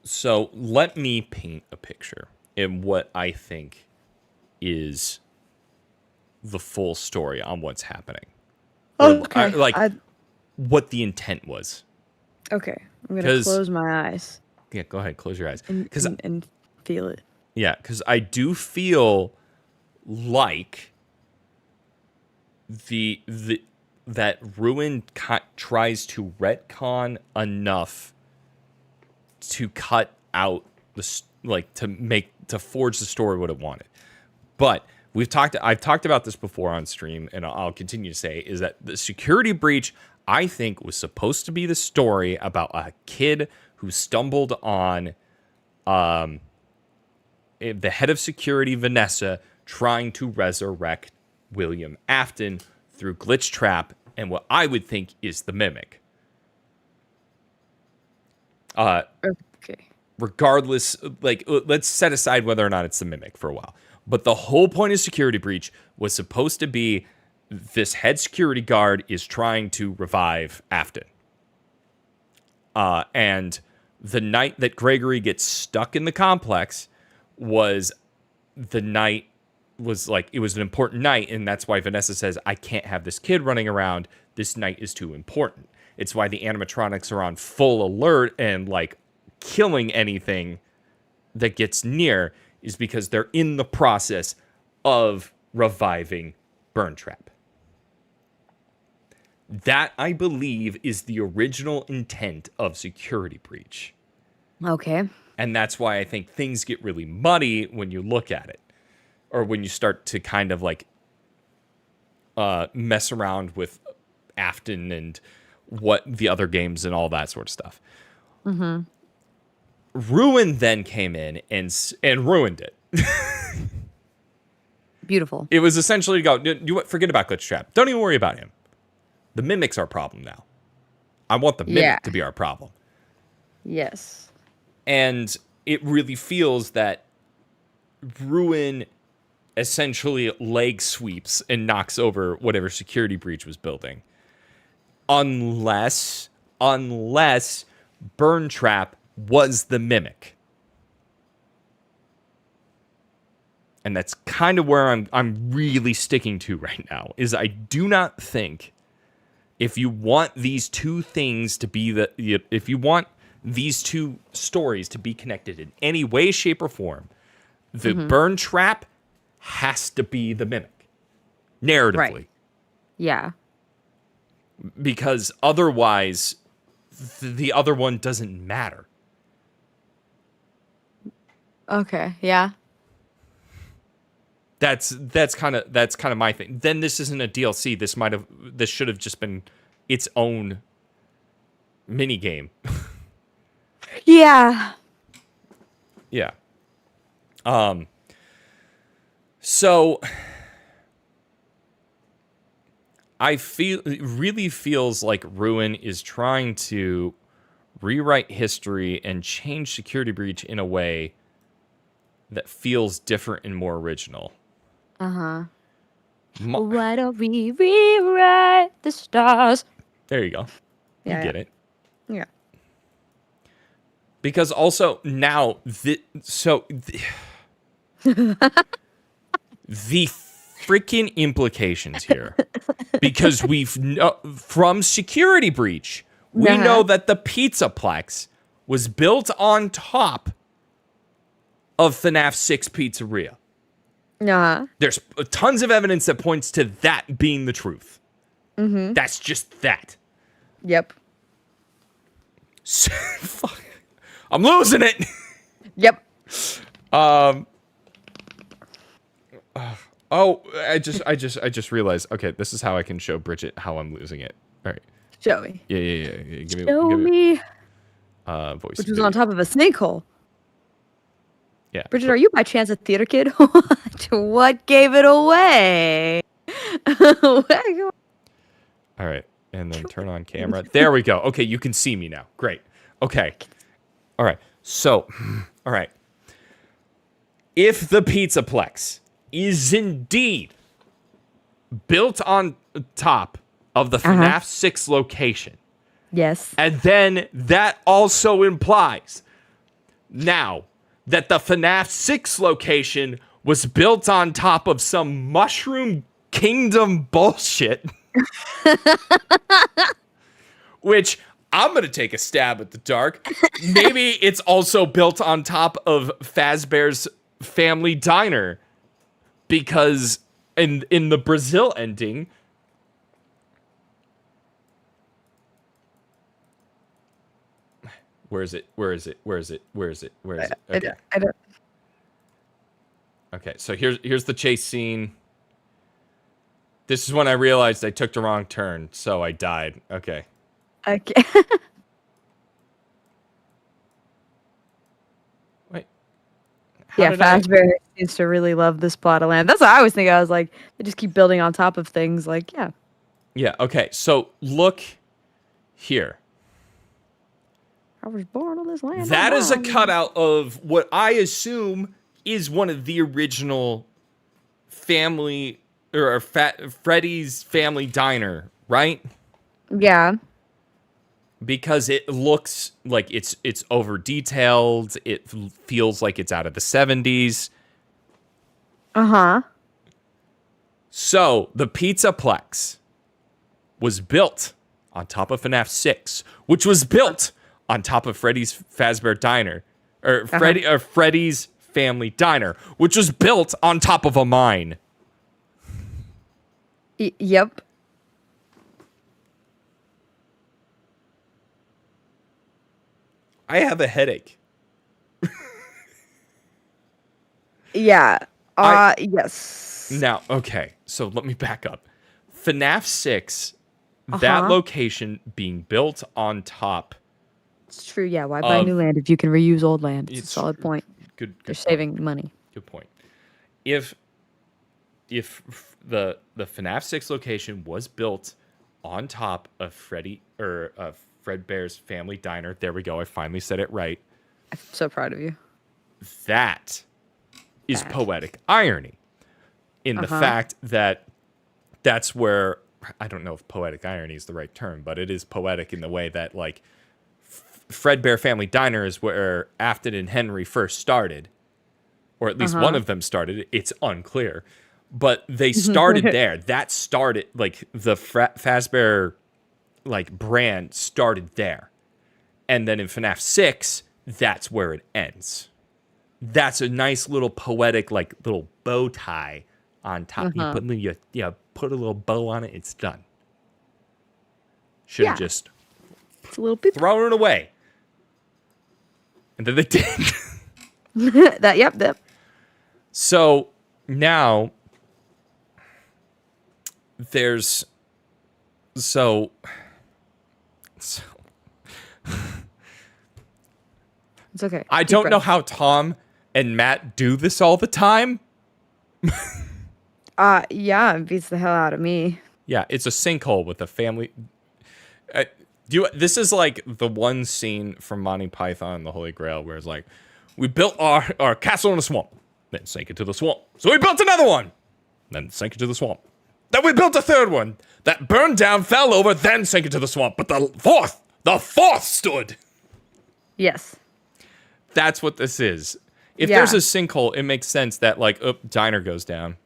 So let me paint a picture in what I think is the full story on what's happening. Okay. What the intent was. Okay. I'm gonna close my eyes Yeah, go ahead, close your eyes. and feel it. Yeah, because I do feel like that Ruin tries to retcon enough to cut out to forge the story what it wanted. But I've talked about this before on stream, and I'll continue to say, is that the Security Breach, I think, was supposed to be the story about a kid who stumbled on the head of security, Vanessa, trying to resurrect William Afton through Glitch Trap and what I would think is the Mimic. Okay. Regardless, let's set aside whether or not it's the Mimic for a while. But the whole point of Security Breach was supposed to be this head security guard is trying to revive Afton. And the night that Gregory gets stuck in the complex was it was an important night, and that's why Vanessa says, I can't have this kid running around. This night is too important. It's why the animatronics are on full alert and killing anything that gets near, is because they're in the process of reviving Burn Trap. That, I believe, is the original intent of Security Breach. Okay. And that's why I think things get really muddy when you look at it. Or when you start to kind of mess around with Afton and what the other games and all that sort of stuff. Mm-hmm. Ruin then came in and ruined it. Beautiful. It was essentially forget about Glitch Trap. Don't even worry about him. The Mimic's our problem now. I want the Mimic to be our problem. Yes. And it really feels that Ruin essentially leg sweeps and knocks over whatever Security Breach was building. Unless Burn Trap was the Mimic. And that's kind of where I'm really sticking to right now, is I do not think, if you want these two things to be if you want these two stories to be connected in any way, shape, or form, the Burn Trap has to be the Mimic, narratively. Right. Yeah. Because otherwise, the other one doesn't matter. Okay. Yeah. That's kind of my thing. Then this isn't a DLC. This should have just been its own mini game. Yeah. Yeah. So it really feels like Ruin is trying to rewrite history and change Security Breach in a way that feels different and more original. Uh-huh. Why don't we rewrite the stars? There you go. You get it. Yeah. Because also now, the freaking implications here. Because from security breach, we know that the Pizzaplex was built on top of FNAF 6 Pizzeria. There's tons of evidence that points to that being the truth. Mm-hmm. That's just that. Yep. Fuck. I'm losing it. Yep. Oh, I just realized. Okay, this is how I can show Bridget how I'm losing it. All right. Show me. Yeah. Give me. Voice. Which was on top of a snake hole. Yeah. Bridget, are you by chance a theater kid? What gave it away? All right, and then turn on camera. There we go. Okay, you can see me now. Great. Okay. All right. So, all right. If the Pizzaplex is indeed built on top of the FNAF 6 location, yes, and then that also implies now that the FNAF 6 location was built on top of some Mushroom Kingdom bullshit, which I'm going to take a stab at the dark. Maybe it's also built on top of Fazbear's Family Diner, because in the Brazil ending, Where is it? Okay. I don't. Okay, so here's the chase scene. This is when I realized I took the wrong turn, so I died. Okay. Okay. Wait. Yeah, Fazbear seems to really love this plot of land. That's what I always think. I was like, they just keep building on top of things. Like, yeah. Yeah, okay, so look here. I was born on this land. That is a cutout of what I assume is one of the original family, or Freddy's Family Diner, right? Yeah. Because it looks like it's over detailed. It feels like it's out of the 70s. So the Pizzaplex was built on top of FNAF 6, which was built on top of Freddy's Fazbear Diner, or Freddy's Family Diner, which was built on top of a mine. Yep. I have a headache. Yeah. Yes. Now, okay, so let me back up. FNAF 6, that location being built on top. It's true, yeah. Why buy new land if you can reuse old land? It's a solid point. Good They're saving money. Good point. If the FNAF 6 location was built on top of Fredbear's Family Diner, there we go, I finally said it right. I'm so proud of you. That is poetic irony in the fact that that's where, I don't know if poetic irony is the right term, but it is poetic in the way that, like, Fredbear Family Diner is where Afton and Henry first started, or at least one of them started. It's unclear, but they started there. That started, like, the Fazbear, like, brand started there, and then in FNAF 6, that's where it ends. That's a nice little poetic, like, little bow tie on top. You put a little bow on it. It's done. Should have just it's a little bit thrown it away. And then they did. Yep. So now there's so it's okay. I don't know how Tom and Matt do this all the time. Yeah, it beats the hell out of me. Yeah, it's a sinkhole with a family. This is like the one scene from Monty Python and the Holy Grail where it's like, we built our castle in a swamp, then sank into the swamp. So we built another one, then sank into the swamp. Then we built a third one that burned down, fell over, then sank into the swamp. But the fourth stood. Yes. That's what this is. If Yeah. there's a sinkhole, it makes sense that like, diner goes down.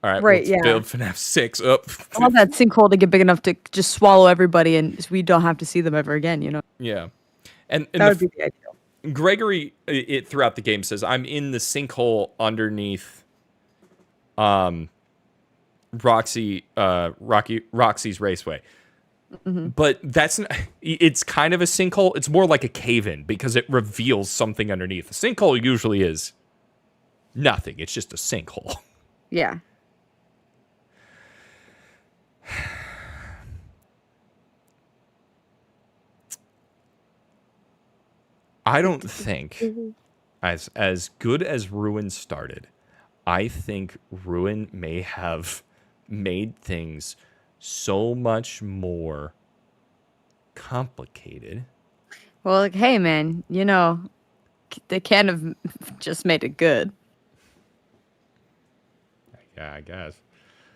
All right, Right, let's yeah. build FNAF 6 I want that sinkhole to get big enough to just swallow everybody, and we don't have to see them ever again. Yeah, and That would be the ideal. Gregory, throughout the game says, "I'm in the sinkhole underneath, Roxy's Raceway." But it's kind of a sinkhole. It's more like a cave-in because it reveals something underneath. A sinkhole usually is nothing. It's just a sinkhole. Yeah. I don't think, as good as Ruin started, I think Ruin may have made things so much more complicated. Well, like, hey, man, they can't have just made it good. Yeah, I guess.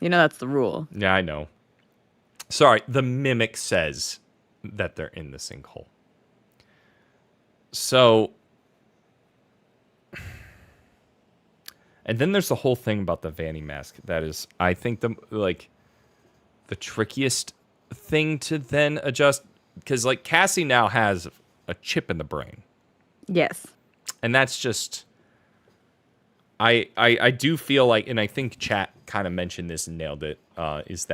That's the rule. Yeah, I know. Sorry, the Mimic says that they're in the sinkhole. So, and then there's the whole thing about the Vanny mask. That is, I think, the trickiest thing to then adjust, because like Cassie now has a chip in the brain. Yes. And that's just, I do feel like, and I think chat kind of mentioned this and nailed it, is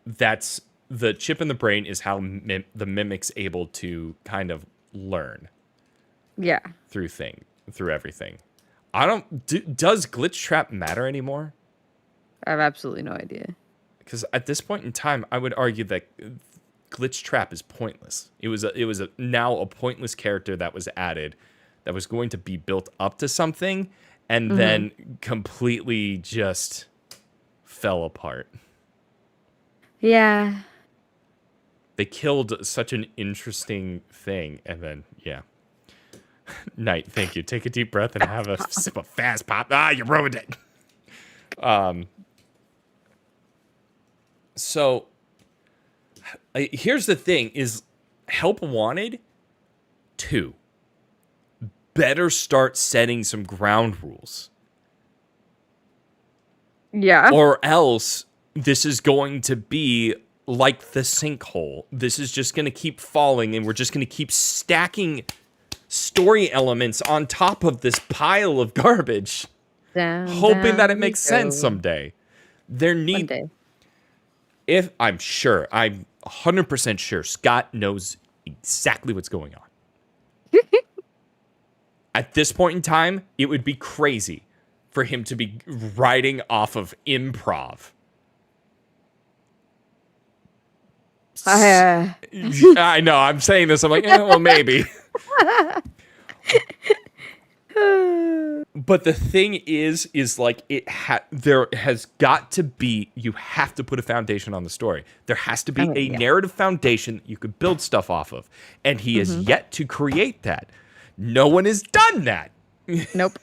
that's the chip in the brain is how the Mimic's able to kind of learn. Yeah. Through everything. Does Glitch Trap matter anymore? I have absolutely no idea. Because at this point in time, I would argue that Glitch Trap is pointless. It was now a pointless character that was added, that was going to be built up to something, and then completely just fell apart. Yeah. They killed such an interesting thing, and then, yeah. Knight, thank you. Take a deep breath and have a sip of fast pop. Ah, you ruined it. So, here's the thing, is Help Wanted 2 better start setting some ground rules. Yeah. Or else, this is going to be like the sinkhole. This is just going to keep falling, and we're just going to keep stacking story elements on top of this pile of garbage, hoping that it makes sense someday. One day. I'm 100% sure Scott knows exactly what's going on. At this point in time, it would be crazy for him to be writing off of improv. I know, I'm saying this, I'm like, well, maybe. But the thing is like, there has got to be, you have to put a foundation on the story. There has to be a narrative foundation that you could build stuff off of. And he has yet to create that. No one has done that. Nope.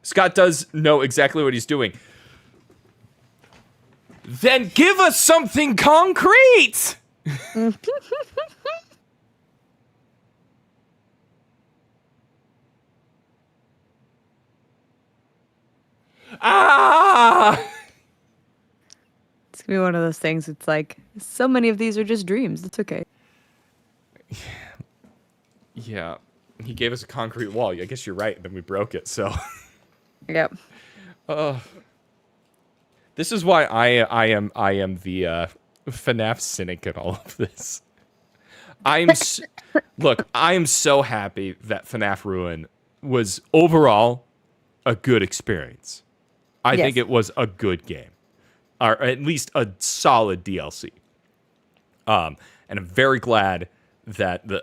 Scott does know exactly what he's doing. Then give us something concrete! Ah! It's gonna be one of those things. It's like, so many of these are just dreams. It's okay. Yeah. He gave us a concrete wall. I guess you're right. Then we broke it, so. Yep. This is why I am the FNAF cynic in all of this. Look, I am so happy that FNAF Ruin was overall a good experience. I think it was a good game, or at least a solid DLC. And I'm very glad that the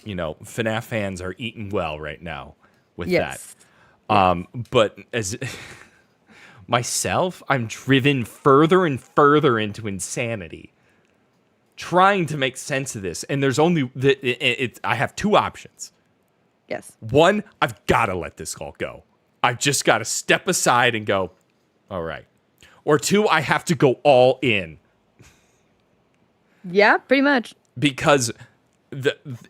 FNAF fans are eating well right now with that. But as myself, I'm driven further and further into insanity, trying to make sense of this. And there's only I have two options. Yes. One, I've got to let this all go. I've just got to step aside and go, all right. Or two, I have to go all in. Yeah, pretty much. Because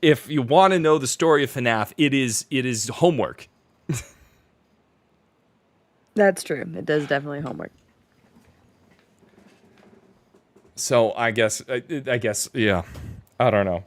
if you want to know the story of FNAF, it is homework. That's true. It does definitely homework. So I guess, yeah. I don't know.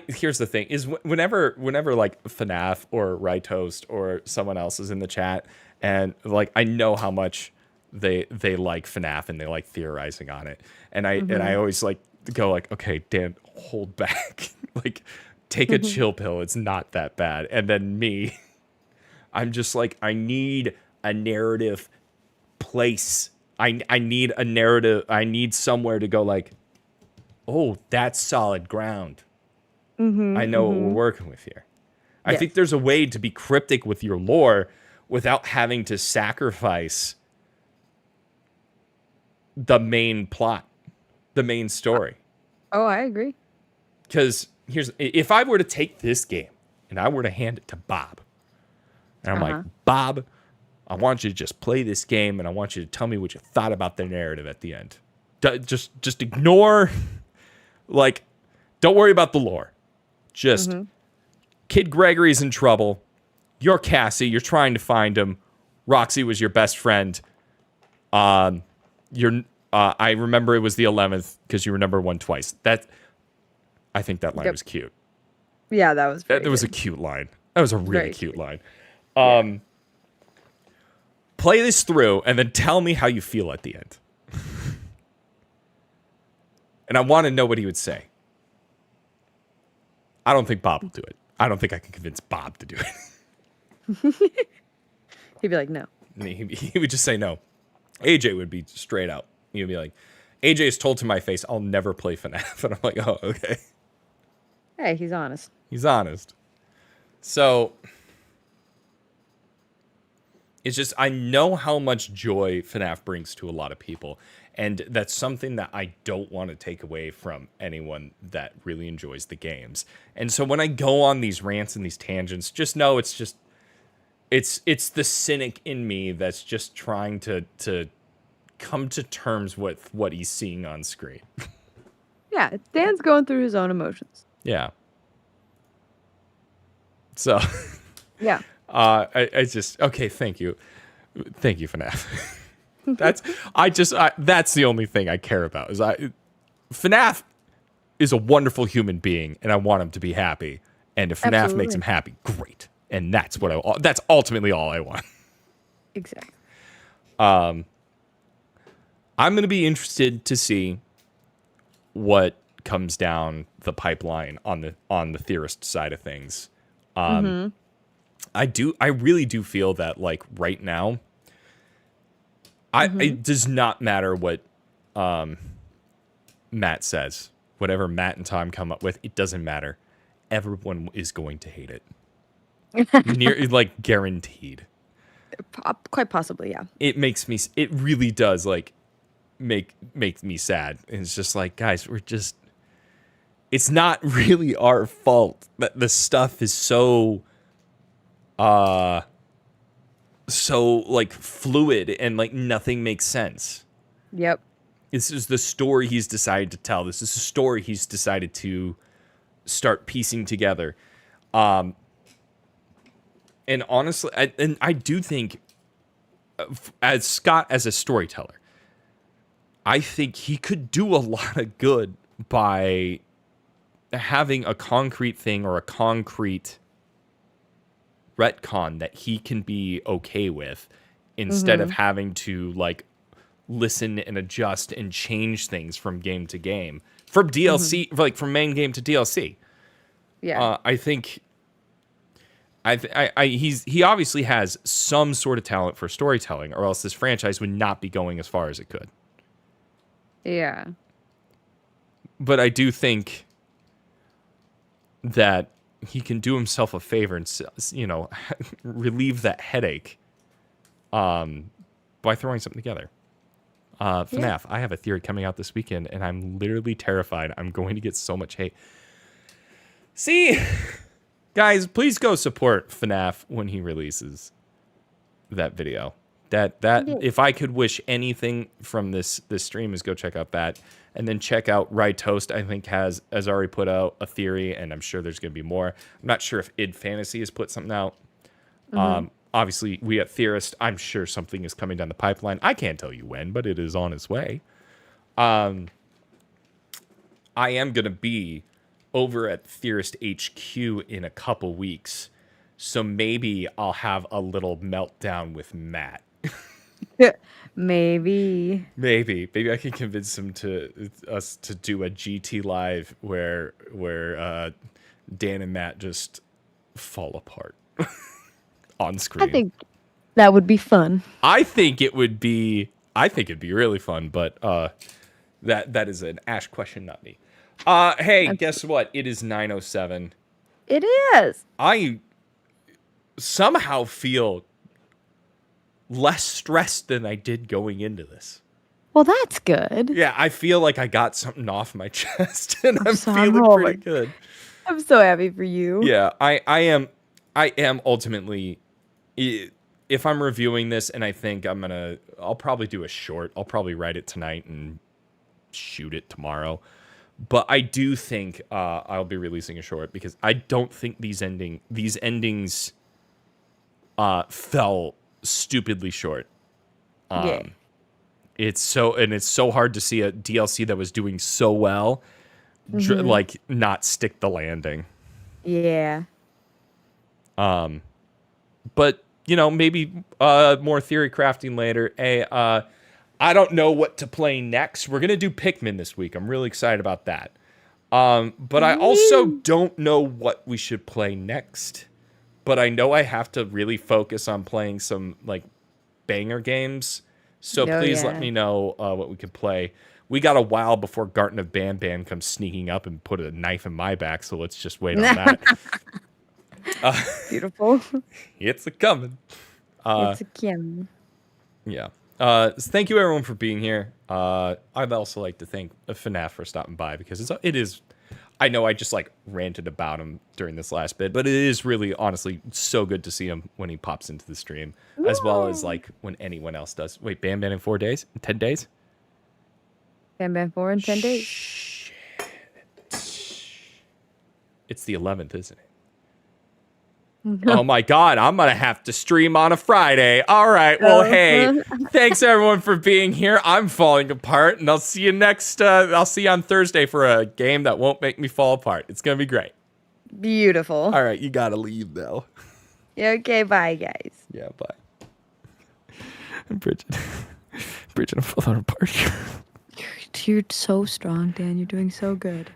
Here's the thing is whenever like FNAF or Toast or someone else is in the chat and like I know how much they like FNAF and they like theorizing on it. And I always like go like, okay, Dan, hold back. Like take a chill pill. It's not that bad. And then me, I'm just like, I need a narrative place. I need a narrative. I need somewhere to go like, oh, that's solid ground. I know what we're working with here. I think there's a way to be cryptic with your lore without having to sacrifice the main plot, the main story. Oh, I agree. Because if I were to take this game and I were to hand it to Bob, and I'm like, Bob, I want you to just play this game and I want you to tell me what you thought about the narrative at the end. Just ignore, like, don't worry about the lore. Just, Kid Gregory's in trouble. You're Cassie. You're trying to find him. Roxy was your best friend. I remember it was the 11th because you were number 1 twice. I think that line was cute. Yeah, that was very That was a cute line. That was a really cute line. Play this through and then tell me how you feel at the end. And I want to know what he would say. I don't think Bob will do it. I don't think I can convince Bob to do it. He'd be like, no. He would just say no. AJ would be straight out. He'd be like, AJ is told to my face, I'll never play FNAF. And I'm like, oh, okay. Hey, he's honest. He's honest. So it's just, I know how much joy FNAF brings to a lot of people. And that's something that I don't want to take away from anyone that really enjoys the games. And so when I go on these rants and these tangents, just know it's the cynic in me that's just trying to come to terms with what he's seeing on screen. Yeah, Dan's going through his own emotions. Yeah. So, yeah. I just, okay, thank you. Thank you, FNAF. That's the only thing I care about is FNAF is a wonderful human being and I want him to be happy. And if FNAF makes him happy, great. And that's that's ultimately all I want. Exactly. I'm going to be interested to see what comes down the pipeline on the theorist side of things. I really do feel that like right now, it does not matter what Matt says. Whatever Matt and Tom come up with, it doesn't matter. Everyone is going to hate it. Like guaranteed. Quite possibly, yeah. It really does like make me sad. And it's just like, guys, it's not really our fault that the stuff is so like fluid and like nothing makes sense. Yep. This is the story he's decided to tell. This is a story he's decided to start piecing together. And honestly, I do think as Scott as a storyteller, I think he could do a lot of good by having a concrete thing or a concrete retcon that he can be okay with instead of having to like listen and adjust and change things from game to game, from DLC, like from main game to DLC. Yeah. I think he obviously has some sort of talent for storytelling, or else this franchise would not be going as far as it could. Yeah. But I do think that he can do himself a favor and, relieve that headache by throwing something together. FNAF, I have a theory coming out this weekend, and I'm literally terrified I'm going to get so much hate. See, guys, please go support FNAF when he releases that video. That Yeah. if I could wish anything from this stream is go check out that, and then check out Right Toast. I think has already put out a theory, and I'm sure there's going to be more. I'm not sure if id Fantasy has put something out. Obviously, we at Theorist, I'm sure something is coming down the pipeline. I can't tell you when, but it is on its way. I am going to be over at Theorist HQ in a couple weeks, so maybe I'll have a little meltdown with Matt. Maybe. Maybe I can convince him us to do a GT live where Dan and Matt just fall apart on screen. I think that would be fun. I think it'd be really fun, but that is an Ash question, not me. Hey, guess what? It is 9:07. It is. I somehow feel less stressed than I did going into this. Well, that's good. Yeah, I feel like I got something off my chest, and I'm sorry. feeling Oh pretty my- good. I'm so happy for you. Yeah, I am ultimately, if I'm reviewing this and I think I'll probably do a short. I'll probably write it tonight and shoot it tomorrow. But I do think I'll be releasing a short because I don't think these endings fell stupidly short. Yeah. It's so hard to see a DLC that was doing so well, like not stick the landing. Yeah. But maybe more theory crafting later. I don't know what to play next. We're gonna do Pikmin this week. I'm really excited about that. But I also don't know what we should play next. But I know I have to really focus on playing some like banger games. So please let me know what we can play. We got a while before Garten of Ban comes sneaking up and put a knife in my back. So let's just wait on that. Beautiful. It's a coming. It's a Kim. Yeah. Thank you everyone for being here. I'd also like to thank FNAF for stopping by because it is. I know I just like ranted about him during this last bit, but it is really honestly so good to see him when he pops into the stream, as well as like when anyone else does. Wait, Ban in 4 days? 10 days? Ban 4 in 10 days. Shit. It's the 11th, isn't it? Oh my God, I'm going to have to stream on a Friday. All right. Well, hey, thanks everyone for being here. I'm falling apart and I'll see you I'll see you on Thursday for a game that won't make me fall apart. It's going to be great. Beautiful. All right. You got to leave now. Yeah, okay, bye guys. Yeah, bye. Bridget, I'm falling apart. You're so strong, Dan. You're doing so good.